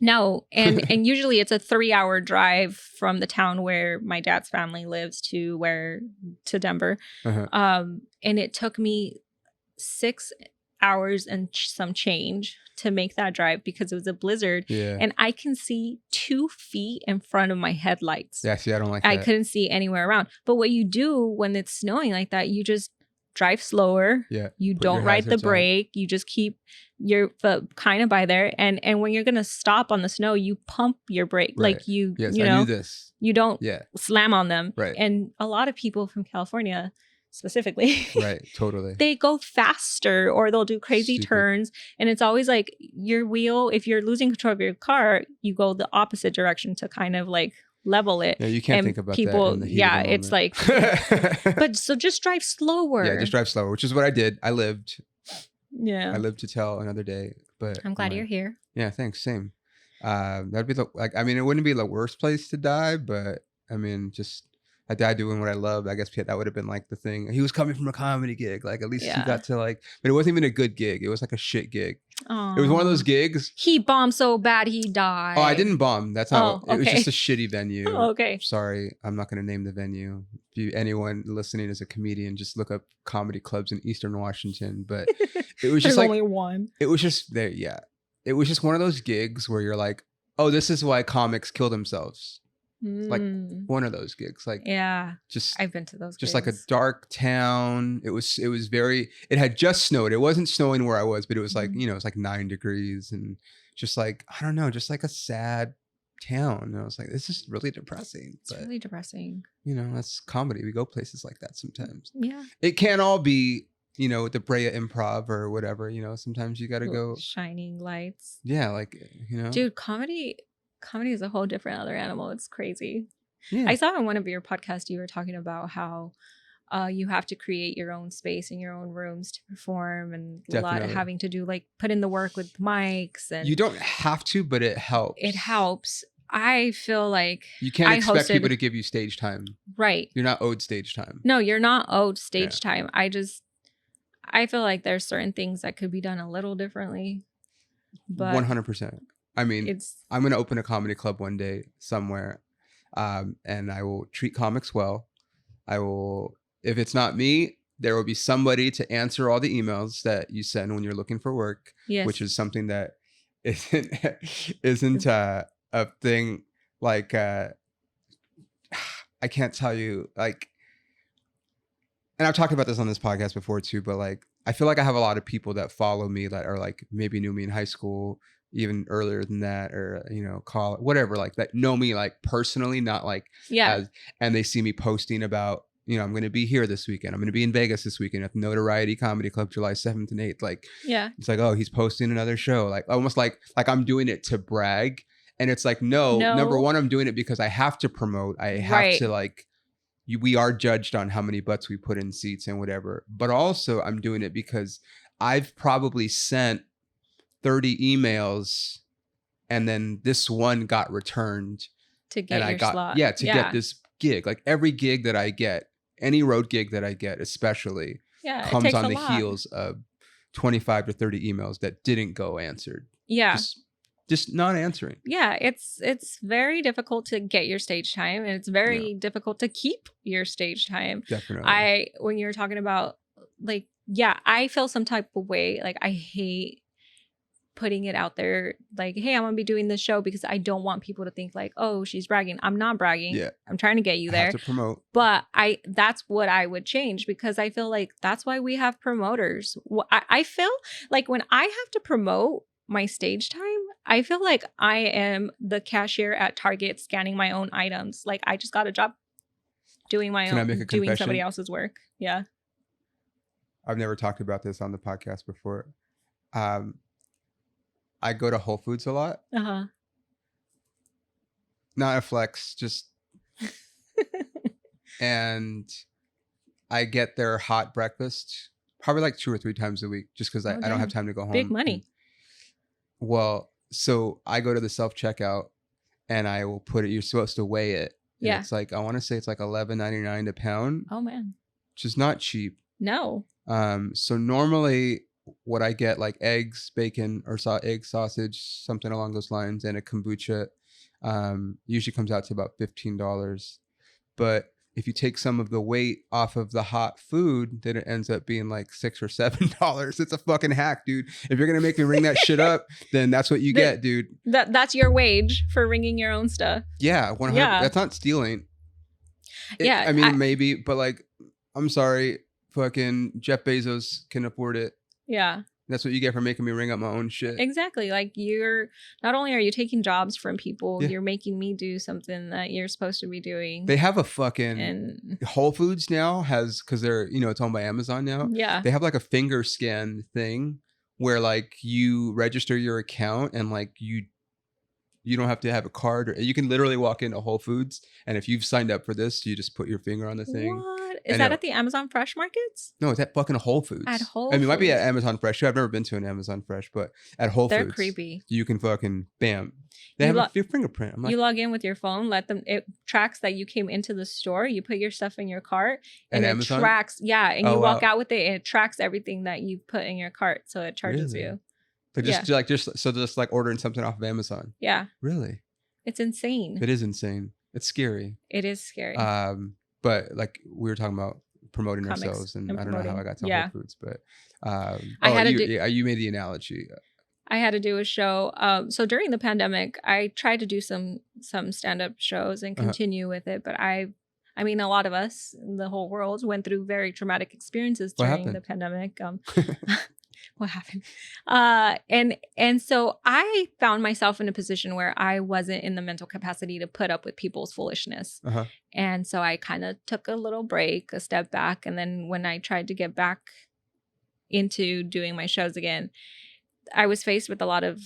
No. And usually it's a 3-hour drive from the town where my dad's family lives to Denver. And it took me 6 hours and some change to make that drive because it was a blizzard. Yeah. And I can see 2 feet in front of my headlights. Yeah, see, I don't like that. I couldn't see anywhere around. But what you do when it's snowing like that, you just drive slower. Yeah. You don't ride the brake. You just keep your foot kind of by there. And when you're going to stop on the snow, you pump your brake. Right. Like you know, I knew this. You don't slam on them. Right. And a lot of people from California specifically, right, totally, they go faster or they'll do crazy turns, and it's always like your wheel, if you're losing control of your car, you go the opposite direction to kind of like level it. Yeah, you can't think about people, that in the heat of the it's like but so just drive slower. Yeah, just drive slower, which is what I did. I lived to tell another day. But I'm glad you're here. Yeah, thanks. Same. That'd be it wouldn't be the worst place to die, but I mean, just I died doing what I loved. I guess that would have been like the thing. He was coming from a comedy gig. Like at least he got to like, but it wasn't even a good gig. It was like a shit gig. Aww. It was one of those gigs. He bombed so bad he died. Oh, I didn't bomb. That's how it was just a shitty venue. Oh, okay. Sorry. I'm not going to name the venue. If anyone listening is a comedian, just look up comedy clubs in Eastern Washington. But it was just like only one. It was just there. Yeah. It was just one of those gigs where you're like, oh, this is why comics kill themselves. Like one of those gigs, like just I've been to those just gigs. Like a dark town. It was very, it had just snowed. It wasn't snowing where I was, but it was like, you know, it's like 9 degrees and just like, I don't know, just like a sad town. And I was like, this is really depressing. It's really depressing. You know, that's comedy. We go places like that sometimes. Yeah. It can't all be, you know, the Brea Improv or whatever, you know, sometimes you got to go. Shining lights. Yeah. Like, you know. Dude, comedy is a whole different other animal. It's crazy. Yeah. I saw in one of your podcasts you were talking about how you have to create your own space in your own rooms to perform, and a lot of having to do like put in the work with mics. And you don't have to, but it helps. It helps. I feel like you can't expect people to give you stage time. Right. You're not owed stage time. No, you're not owed stage time. I feel like there's certain things that could be done a little differently. But 100%. I mean, I'm going to open a comedy club one day somewhere, and I will treat comics well. I will, if it's not me, there will be somebody to answer all the emails that you send when you're looking for work, which is something that isn't a thing like, I can't tell you, like, and I've talked about this on this podcast before too, but like, I feel like I have a lot of people that follow me that are like, maybe knew me in high school, even earlier than that, or, you know, college, whatever, like that know me like personally, not like, and they see me posting about, you know, I'm going to be here this weekend. I'm going to be in Vegas this weekend at the Notoriety Comedy Club, July 7th and 8th. Like, it's like, oh, he's posting another show. Like almost like I'm doing it to brag. And it's like, no, number one, I'm doing it because I have to promote. I have to like, we are judged on how many butts we put in seats and whatever. But also I'm doing it because I've probably sent 30 emails and then this one got returned to get your slot. Get this gig. Like every gig that I get, any road gig that I get, especially comes on the heels of 25 to 30 emails that didn't go answered. Yeah. Just not answering. Yeah, it's very difficult to get your stage time, and it's very difficult to keep your stage time. Definitely. When you're talking about like, I feel some type of way. Like I hate putting it out there like, hey, I'm gonna be doing this show, because I don't want people to think like, oh, she's bragging. I'm not bragging. Yeah. I'm trying to get you there. I have to promote. But that's what I would change, because I feel like that's why we have promoters. I feel like when I have to promote my stage time, I feel like I am the cashier at Target scanning my own items. Like I just got a job doing my own, doing somebody else's work. Yeah. I've never talked about this on the podcast before. I go to Whole Foods a lot. Uh-huh. Not a flex, just and I get their hot breakfast probably like 2 or 3 times a week, just because I don't have time to go home. Big money. Well, so I go to the self-checkout and I will put it, you're supposed to weigh it. And Yeah. it's like, I want to say it's like $11.99 a pound. Oh man. Which is not cheap. No. So normally what I get, like eggs, bacon, or egg, sausage, something along those lines, and a kombucha, usually comes out to about $15. But if you take some of the weight off of the hot food, then it ends up being like $6 or $7. It's a fucking hack, dude. If you're gonna make me ring that shit up, then that's what you get, dude. That's your wage for ringing your own stuff. Yeah, 100. Yeah. That's not stealing. I mean, maybe, but like, I'm sorry, fucking Jeff Bezos can afford it. Yeah. That's what you get for making me ring up my own shit. Exactly. Like, you're not only are you taking jobs from people, you're making me do something that you're supposed to be doing. They have a fucking Whole Foods now has, because they're, it's owned by Amazon now. Yeah. They have like a finger scan thing where like you register your account and like you don't have to have a card, or you can literally walk into Whole Foods, and if you've signed up for this, you just put your finger on the thing. What? Is that at the Amazon Fresh markets? No, it's at fucking Whole Foods. At Whole Foods. I mean, it might be at Amazon Fresh. I've never been to an Amazon Fresh, but at Whole Foods. They're creepy. You can fucking, bam. They have your fingerprint. I'm like, you log in with your phone, it tracks that you came into the store, you put your stuff in your cart, and it Amazon? tracks, and you walk out with it, and it tracks everything that you put in your cart, so it charges you. But just like ordering something off of Amazon. Yeah. Really? It's insane. It is insane. It's scary. It is scary. But like we were talking about promoting ourselves, and I don't know how I got to Whole Foods, but you made the analogy. I had to do a show. So during the pandemic, I tried to do some stand-up shows and continue with it, but I mean, a lot of us in the whole world went through very traumatic experiences during the pandemic. What happened? And so I found myself in a position where I wasn't in the mental capacity to put up with people's foolishness. And so I kind of took a little break, a step back. And then when I tried to get back into doing my shows again, I was faced with a lot of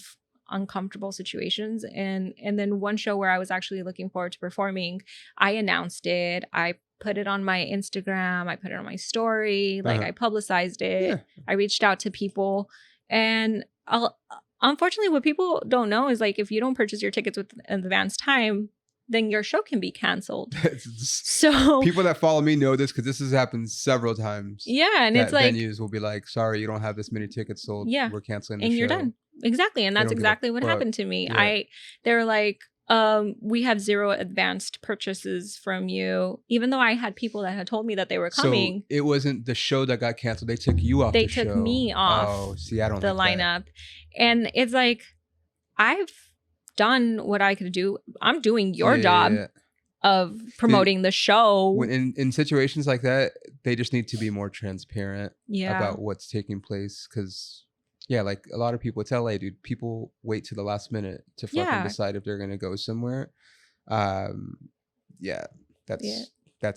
uncomfortable situations. And then one show where I was actually looking forward to performing, I announced it. I put it on my Instagram. I put it on my story. Like, I publicized it. Yeah. I reached out to people. And unfortunately, what people don't know is, like, if you don't purchase your tickets with advance time, then your show can be canceled. So people that follow me know this, because this has happened several times. Yeah. And it's like, venues will be like, sorry, you don't have this many tickets sold. Yeah. We're canceling the show. And you're done. Exactly. And that's exactly what happened to me. Yeah. They're like, we have 0 advanced purchases from you, even though I had people that had told me that they were coming. So it wasn't the show that got canceled. They took you off the show. They took me off I don't the like lineup. And it's like, I've done what I could do. I'm doing your job of promoting the show. When in situations like that, they just need to be more transparent about what's taking place, because like a lot of people, it's LA, dude. People wait to the last minute to fucking decide if they're gonna go somewhere. That's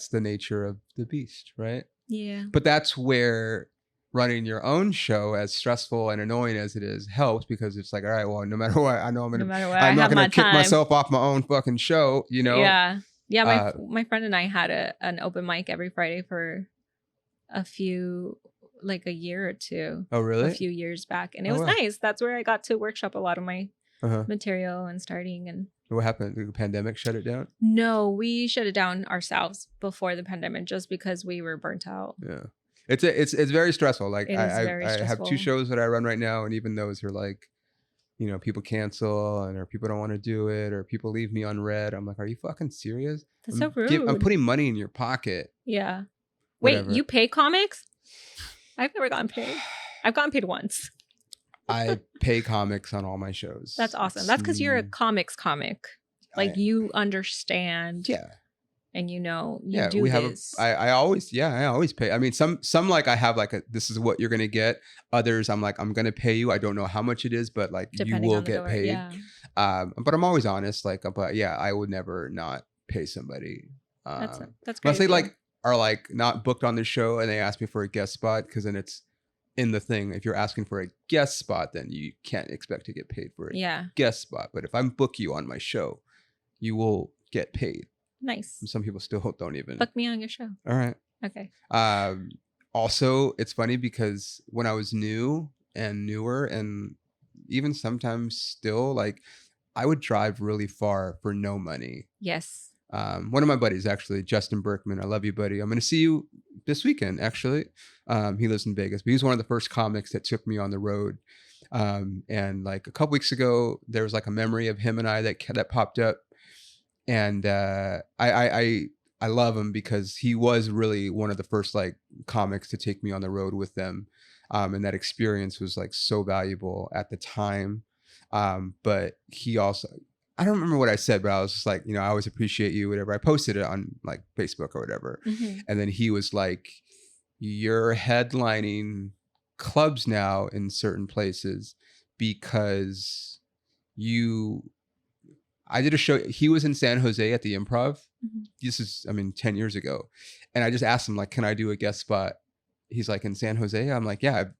the nature of the beast, right? Yeah. But that's where running your own show, as stressful and annoying as it is, helps, because it's like, all right, well, no matter what, I know I'm not gonna kick myself off my own fucking show, Yeah. My friend and I had an open mic every Friday for a year or two. Oh, really? A few years back. And it was nice. That's where I got to workshop a lot of my material and starting. And what happened? The pandemic shut it down? No, we shut it down ourselves before the pandemic, just because we were burnt out. Yeah. It's very stressful. Like, I have 2 shows that I run right now, and even those are like, people cancel, or people don't want to do it, or people leave me unread. I'm like, are you fucking serious? That's so rude. I'm putting money in your pocket. Yeah. Whatever. Wait, you pay comics? I've never gotten paid. I've gotten paid once. I pay comics on all my shows. That's awesome. That's because you're a comics comic. Like, you understand. Yeah. And you do this. I always pay. I mean, some like I have like this is what you're gonna get. Others I'm like, I'm gonna pay you. I don't know how much it is, but like, depending you will get paid. Yeah. But I'm always honest. Like, but I would never not pay somebody. That's great. Unless they are like not booked on the show and they ask me for a guest spot, because then it's in the thing. If you're asking for a guest spot, then you can't expect to get paid for a guest spot. But if I book you on my show, you will get paid. Nice. Some people still don't even book me on your show. All right. Okay. Also, it's funny because when I was new and newer and even sometimes still, like I would drive really far for no money. Yes. One of my buddies, actually, Justin Berkman. I love you, buddy. I'm going to see you this weekend, actually. He lives in Vegas, but he's one of the first comics that took me on the road. And like a couple weeks ago, there was like a memory of him and I that popped up. And I love him because he was really one of the first like comics to take me on the road with them. And that experience was like so valuable at the time. But he also, I don't remember what I said, but I was just like, you know, I always appreciate you, whatever. I posted it on like Facebook or whatever. Mm-hmm. And then he was like, you're headlining clubs now in certain places because I did a show. He was in San Jose at the Improv. Mm-hmm. This is, 10 years ago. And I just asked him like, can I do a guest spot? He's like, in San Jose? I'm like, yeah, I've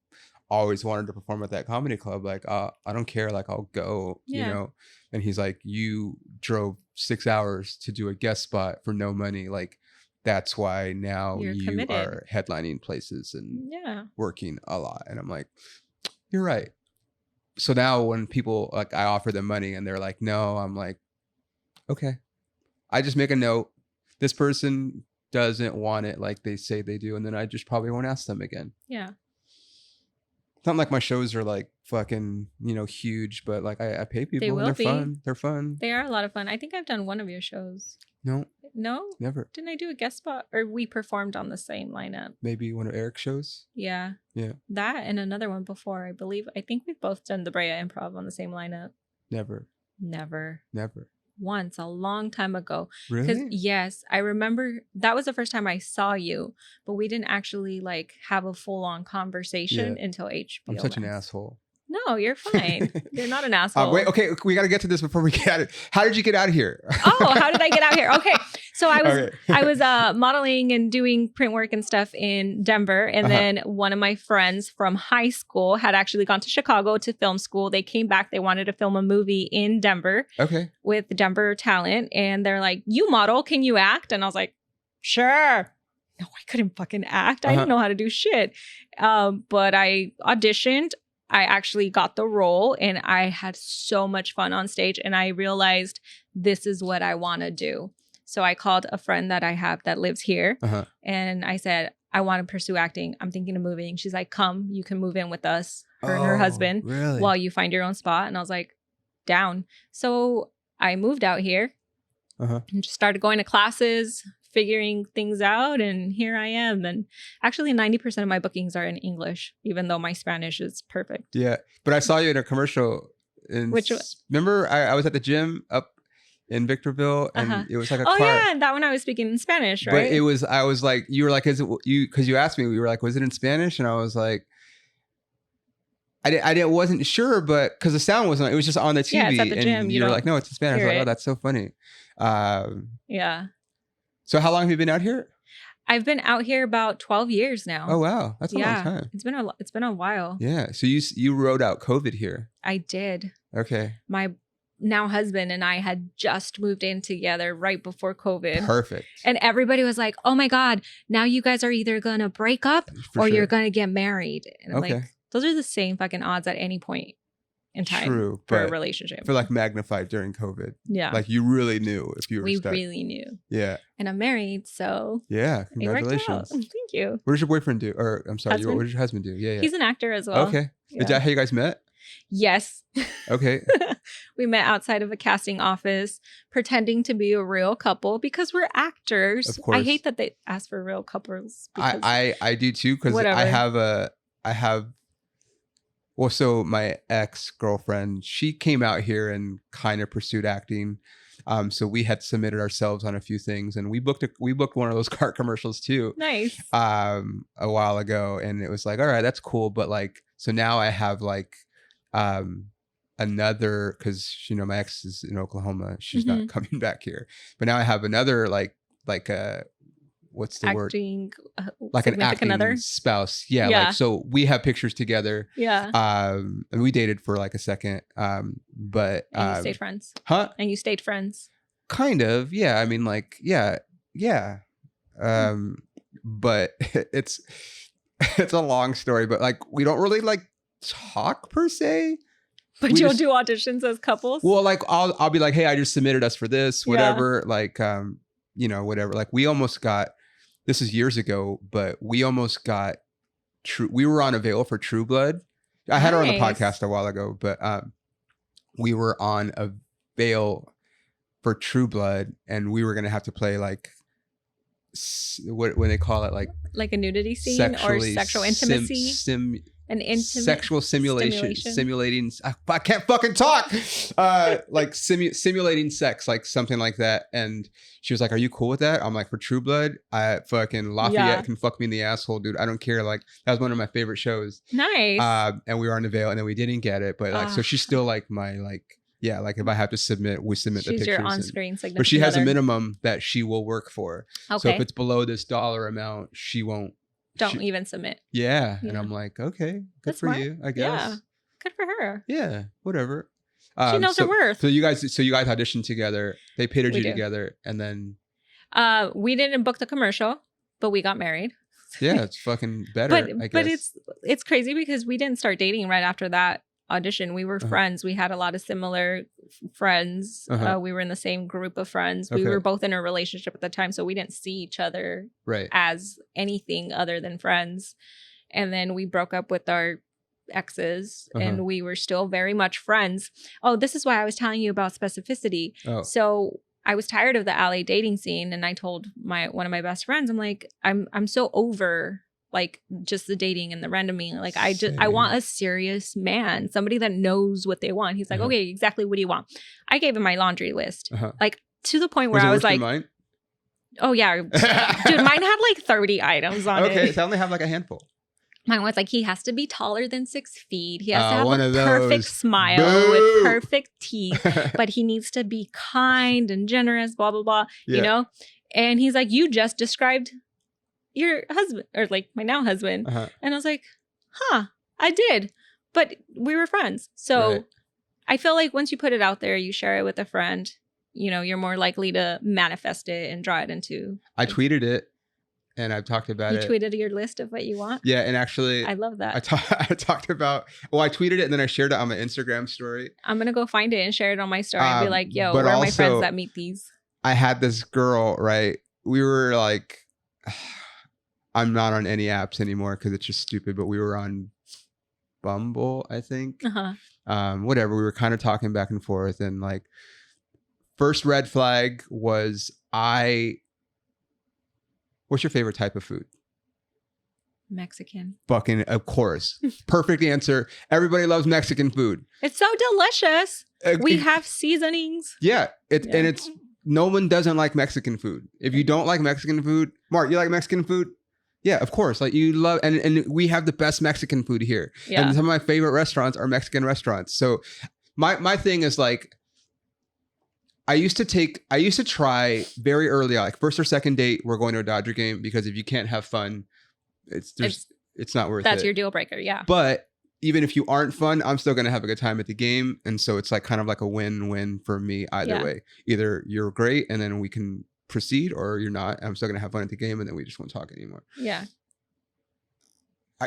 always wanted to perform at that comedy club. Like, I don't care. Like, I'll go, you know? And he's like, you drove 6 hours to do a guest spot for no money. Like, that's why now you are headlining places and working a lot. And I'm like, you're right. So now when people, like, I offer them money and they're like, no, I'm like, okay. I just make a note. This person doesn't want it like they say they do. And then I just probably won't ask them again. Yeah. It's not like my shows are like fucking, huge, but like I pay people and they're fun. They're fun. They are a lot of fun. I think I've done one of your shows. No? Never. Didn't I do a guest spot? Or we performed on the same lineup? Maybe one of Eric's shows? Yeah. That and another one before, I believe. I think we've both done the Brea Improv on the same lineup. Never. Once, a long time ago. Really? Because yes, I remember that was the first time I saw you, but we didn't actually like have a full-on conversation until HBO. I'm such an asshole. No, you're fine. You're not an asshole. Wait, okay, we got to get to this before we get out of it. How did you get out of here? Oh, how did I get out here? Okay, so I was modeling and doing print work and stuff in Denver, and then one of my friends from high school had actually gone to Chicago to film school. They came back. They wanted to film a movie in Denver. Okay. With Denver talent, and they're like, "You model? Can you act?" And I was like, "Sure." No, I couldn't fucking act. I didn't know how to do shit. But I auditioned. I actually got the role and I had so much fun on stage, and I realized this is what I want to do. So I called a friend that I have that lives here and I said, I want to pursue acting. I'm thinking of moving. She's like, come, you can move in with us, her and her husband, while you find your own spot. And I was like, down. So I moved out here and just started going to classes, figuring things out, and here I am. And actually 90% of my bookings are in English, even though my Spanish is perfect. Yeah, but I saw you in a commercial. Remember I was at the gym up in Victorville, and it was like a car. Yeah, and that one I was speaking in Spanish, right? But I was like, you were like, is it you? Because you asked me, we were like, was it in Spanish? And I was like, I wasn't sure, but because the sound wasn't, it was just on the TV. Yeah, it's at the gym. And you were like, no, it's in Spanish. I was like, oh, that's so funny. Yeah. So how long have you been out here? I've been out here about 12 years now. Oh, wow. That's a long time. It's been a while. Yeah. So you rode out COVID here. I did. Okay. My now husband and I had just moved in together right before COVID. Perfect. And everybody was like, oh my God, now you guys are either going to break up or you're going to get married. And I'm like, those are the same fucking odds at any point in time for a relationship. For like magnified during COVID. Yeah. Like you really knew if you were stuck. We really knew. Yeah. And I'm married, so. Yeah. Congratulations. Thank you. What does your boyfriend do? Or I'm sorry, what does your husband do? Yeah. He's an actor as well. Okay. Yeah. Is that how you guys met? Yes. Okay. We met outside of a casting office pretending to be a real couple because we're actors. Of course. I hate that they ask for real couples. I do too, because I have well, so my ex-girlfriend, she came out here and kind of pursued acting. So we had submitted ourselves on a few things, and we booked one of those car commercials too. Nice. A while ago, and it was like, all right, that's cool, but like, so now I have like another, because my ex is in Oklahoma, she's not coming back here, but now I have another like what's the word? Like an acting other? spouse. Yeah. Like, so we have pictures together. Yeah. And we dated for like a second. But and you stayed friends. Huh? And you stayed friends. Kind of. Yeah. I mean, like, yeah. But it's a long story, but like we don't really like talk per se. But you'll do auditions as couples? Well, like I'll be like, hey, I just submitted us for this, whatever. Yeah. Like, whatever. Like we almost got, this is years ago, but we almost got we were on Avail for True Blood. I had her on the podcast a while ago, but we were on Avail for True Blood, and we were going to have to play like, what when they call it, like a nudity scene or sexual intimacy, an intimate sexual simulating. I can't fucking talk. Like simulating sex, like something like that. And she was like, "Are you cool with that?" I'm like, "For True Blood, I fucking Lafayette can fuck me in the asshole, dude. I don't care." Like that was one of my favorite shows. Nice. And we were on the Veil, and then we didn't get it, but like, so she's still like my like. Yeah, like if I have to submit, we submit the pictures. She's your on-screen signature. But she has a minimum that she will work for. Okay. So if it's below this dollar amount, she won't. Don't even submit. Yeah. And I'm like, okay, good for you, I guess. Yeah, good for her. Yeah, whatever. She knows her worth. So you guys auditioned together. They paid you together, and then. We didn't book the commercial, but we got married. Yeah, it's fucking better. I guess. But it's crazy because we didn't start dating right after that audition. We were friends. We had a lot of similar friends. We were in the same group of friends. We were both in a relationship at the time, so we didn't see each other as anything other than friends. And then we broke up with our exes, and we were still very much friends. Oh, this is why I was telling you about specificity. So I was tired of the LA dating scene, and I told one of my best friends, I'm like, I'm so over like just the dating and the randoming. Like I want a serious man, somebody that knows what they want. He's like, okay, exactly what do you want? I gave him my laundry list, like to the point where I was like, mine? Oh yeah, dude, mine had like 30 items on it. Okay, so I only have like a handful. Mine was like, he has to be taller than 6 feet. He has to have a perfect smile with perfect teeth, but he needs to be kind and generous, blah, blah, blah, you know? And he's like, you just described your husband, or like my now husband. And I was like, I did, but we were friends. So I feel like once you put it out there, you share it with a friend, you know, you're more likely to manifest it and draw it into. I tweeted it, and I've talked about it. You tweeted your list of what you want? Yeah, and actually, I love that. I talked about, I tweeted it, and then I shared it on my Instagram story. I'm going to go find it and share it on my story and be like, yo, where are my friends that meet these? I had this girl, right? We were like, I'm not on any apps anymore because it's just stupid, but we were on Bumble, I think. Whatever. We were kind of talking back and forth, and like, first red flag was what's your favorite type of food? Mexican. Fucking, of course. Perfect answer. Everybody loves Mexican food. It's so delicious. We have seasonings. Yeah. And it's, no one doesn't like Mexican food. If you don't like Mexican food, Mark, you like Mexican food? Yeah, of course. Like you love, and we have the best Mexican food here. Yeah. And some of my favorite restaurants are Mexican restaurants. So my thing is like, I used to try very early on, like first or second date, we're going to a Dodger game, because if you can't have fun, it's not worth it. That's your deal breaker, yeah. But even if you aren't fun, I'm still going to have a good time at the game. And so it's like kind of like a win-win for me either way. Either you're great and then we can proceed, or you're not. I'm still going to have fun at the game, and then we just won't talk anymore. Yeah.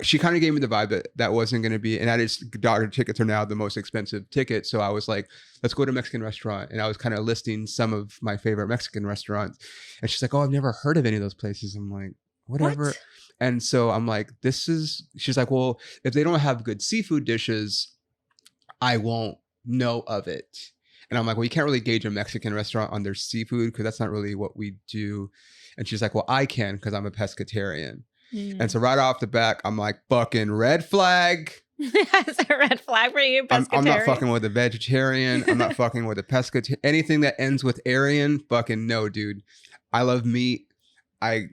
She kind of gave me the vibe that wasn't going to be, and that is, Dodger tickets are now the most expensive ticket. So I was like, let's go to a Mexican restaurant. And I was kind of listing some of my favorite Mexican restaurants. And she's like, oh, I've never heard of any of those places. I'm like, whatever. What? And so I'm like, she's like, well, if they don't have good seafood dishes, I won't know of it. And I'm like, well, you can't really gauge a Mexican restaurant on their seafood, because that's not really what we do. And she's like, well, I can, because I'm a pescatarian. And so right off the back, I'm like, fucking red flag. That's a red flag for you, pescatarian. I'm not fucking with a vegetarian. I'm not fucking with a pescatarian. Anything that ends with Aryan, fucking no, dude. I love meat. I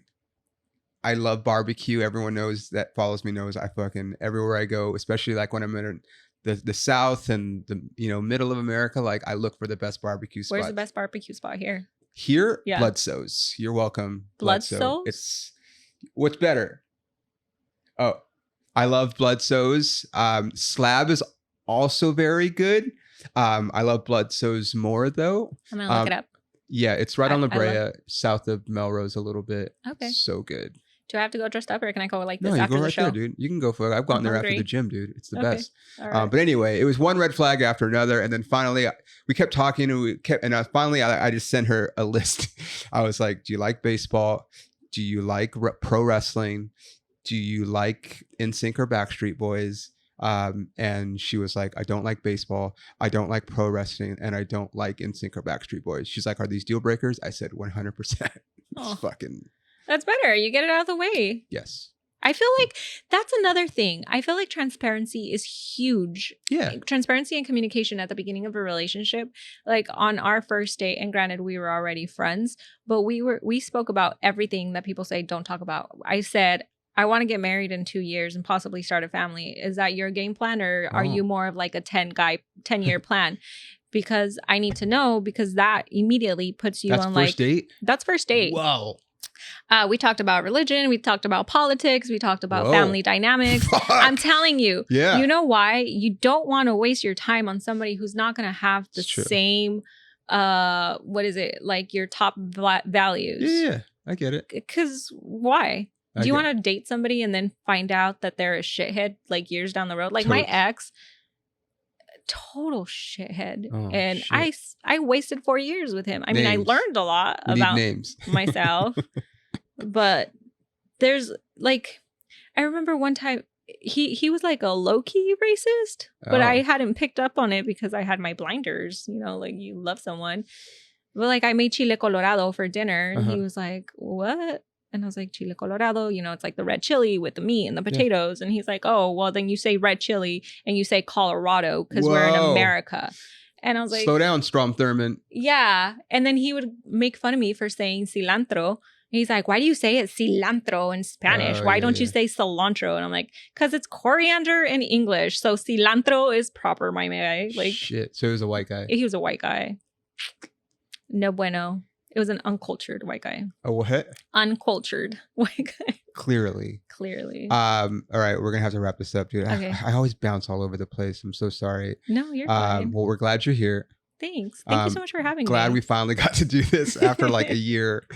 love barbecue. Everyone knows that follows me knows I fucking, everywhere I go, especially like when I'm in the South and the middle of America, like I look for the best barbecue spot. Where's the best barbecue spot here? Here? Yeah. Bloodsoes. You're welcome. Bloodsoes? It's what's better? Oh, I love Bloodsoes. Slab is also very good. I love Bloodsoes more though. I'm gonna look it up. Yeah, it's right on La Brea, south of Melrose a little bit. Okay. So good. Do I have to go dressed up or can I go like No, this you after go the right show? there, dude. You can go for it. I've gone there after hungry. the gym, dude. It's the Okay. best. All right. But anyway, it was one red flag after another. And then finally, we kept talking and finally, I just sent her a list. I was like, do you like baseball? Do you like pro wrestling? Do you like NSYNC or Backstreet Boys? And she was like, I don't like baseball. I don't like pro wrestling. And I don't like NSYNC or Backstreet Boys. She's like, are these deal breakers? I said, 100%. Oh. Fucking. That's better. You get it out of the way. Yes. I feel like that's another thing. I feel like transparency is huge. Yeah. Transparency and communication at the beginning of a relationship. Like on our first date, and granted, we were already friends, but we spoke about everything that people say don't talk about. I said, I want to get married in 2 years and possibly start a family. Is that your game plan, or are you more of like a 10-year plan? Because I need to know, because that immediately puts you on like... First date? That's first date. Wow. We talked about religion. We talked about politics. We talked about family dynamics. Fuck. I'm telling you, Yeah. You know why? You don't want to waste your time on somebody who's not going to have the same, what is it? Like your top values. Yeah, I get it. Because why? Do you want to date somebody and then find out that they're a shithead like years down the road? Like my ex, total shithead. And shit. I wasted 4 years with him. I mean, I learned a lot about myself. But there's like, I remember one time he was like a low-key racist, but I hadn't picked up on it because I had my blinders, you know, like you love someone. But like I made chile colorado for dinner and he was like, what? And I was like, chile colorado, you know, it's like the red chili with the meat and the potatoes. And he's like, oh, well, then you say red chili and you say Colorado because we're in America. And I was like, slow down, Strom Thurmond. Yeah. And then he would make fun of me for saying cilantro. He's like, why do you say it cilantro in Spanish? Why don't you say cilantro? And I'm like, because it's coriander in English. So cilantro is proper, my guy. Like, shit. So he was a white guy. He was a white guy. No bueno. It was an uncultured white guy. A what? Uncultured white guy. Clearly. All right, we're gonna have to wrap this up, dude. Okay. I always bounce all over the place. I'm so sorry. No, you're fine. Well, we're glad you're here. Thank you so much for having me. Glad we finally got to do this after like a year.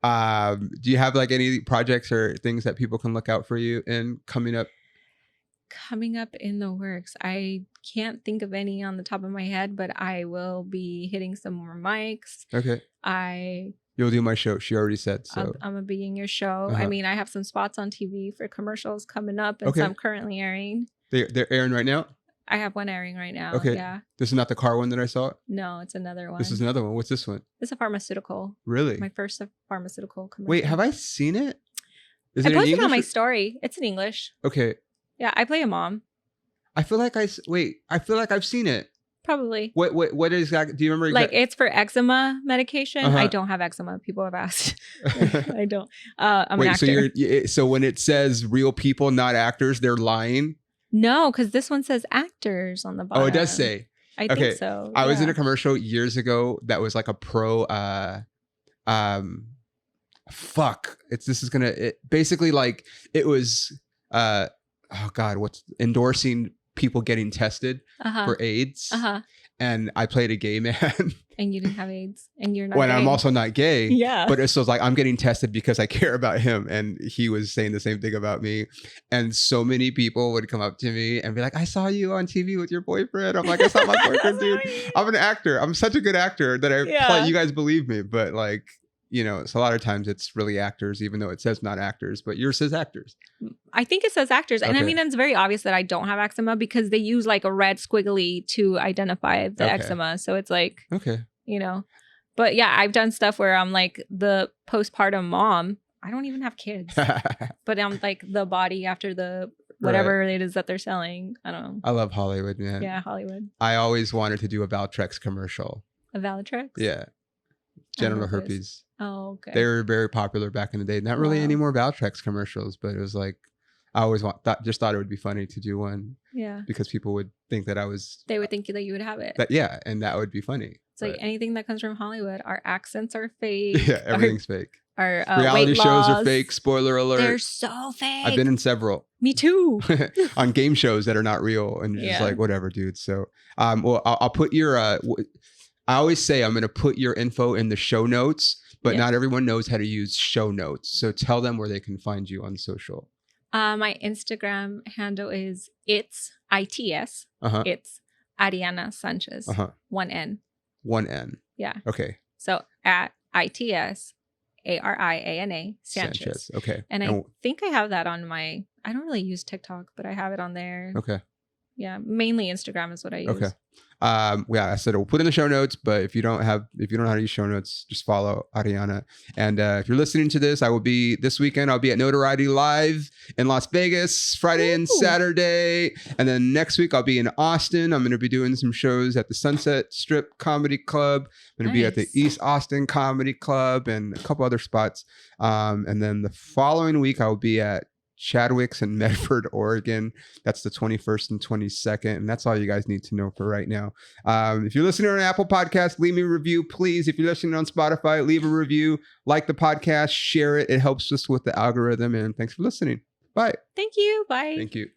Do you have like any projects or things that people can look out for you in coming up? Coming up in the works. I can't think of any on the top of my head, but I will be hitting some more mics. Okay. You'll do my show. She already said so. I'm gonna be in your show. I mean, I have some spots on TV for commercials coming up and some currently airing. They're airing right now? I have one airing right now. Okay. Yeah. This is not the car one that I saw? No, it's another one. This is another one. What's this one? It's a pharmaceutical. Really? My first pharmaceutical commercial. Wait, have I seen it? Is it in English? I posted on my story. It's in English. Okay. Yeah, I play a mom. I feel like I've seen it. Probably. What is that? Do you remember? Like it's for eczema medication. I don't have eczema. People have asked. I don't. I'm an actor. So when it says real people, not actors, they're lying? No, because this one says actors on the bottom. Oh, it does say. I think so. I was in a commercial years ago that was like a pro. Basically like it was. Oh God, what's endorsing people getting tested for AIDS? And I played a gay man. And you didn't have AIDS, and you're not. Well, I'm also not gay. Yeah. But it's like I'm getting tested because I care about him, and he was saying the same thing about me. And so many people would come up to me and be like, "I saw you on TV with your boyfriend." I'm like, "I saw my boyfriend, dude. I'm an actor. I'm such a good actor that you guys believe me." But like, you know, it's a lot of times it's really actors, even though it says not actors, but yours says actors. I think it says actors. And I mean, it's very obvious that I don't have eczema because they use like a red squiggly to identify the eczema. So it's like, you know, but yeah, I've done stuff where I'm like the postpartum mom. I don't even have kids, but I'm like the body after the whatever it is that they're selling. I don't know. I love Hollywood, man. Yeah, Hollywood. I always wanted to do a Valtrex commercial. A Valtrex? Yeah. Genital herpes. Oh, okay. They were very popular back in the day. Not really any more Valtrex commercials, but it was like I always just thought it would be funny to do one. Yeah. Because people would think that I was. They would think that you would have it. And that would be funny. It's like anything that comes from Hollywood. Our accents are fake. Yeah, everything's fake. Our reality shows are fake. Spoiler alert. They're so fake. I've been in several. Me too. On game shows that are not real, and just like whatever, dude. So, well, I'll put your. I always say I'm going to put your info in the show notes, but not everyone knows how to use show notes. So tell them where they can find you on social. My Instagram handle is it's Ariana Sanchez. 1 N. 1 N. Yeah. Okay. So at ITS Ariana Sanchez. Okay. And I think I have that on I don't really use TikTok, but I have it on there. Okay. Yeah, mainly Instagram is what I use. Okay. I said we'll put in the show notes, but if you don't know how to use show notes, just follow Ariana. And if you're listening to this, this weekend I'll be at Notoriety Live in Las Vegas, Friday and Saturday. And then next week I'll be in Austin. I'm going to be doing some shows at the Sunset Strip Comedy Club. I'm going to be at the East Austin Comedy Club and a couple other spots. And then the following week I'll be at Chadwick's in Medford, Oregon. That's the 21st and 22nd. And that's all you guys need to know for right now. If you're listening on Apple Podcasts, leave me a review, please. If you're listening on Spotify, leave a review, like the podcast, share it. It helps us with the algorithm. And thanks for listening. Bye. Thank you. Bye. Thank you.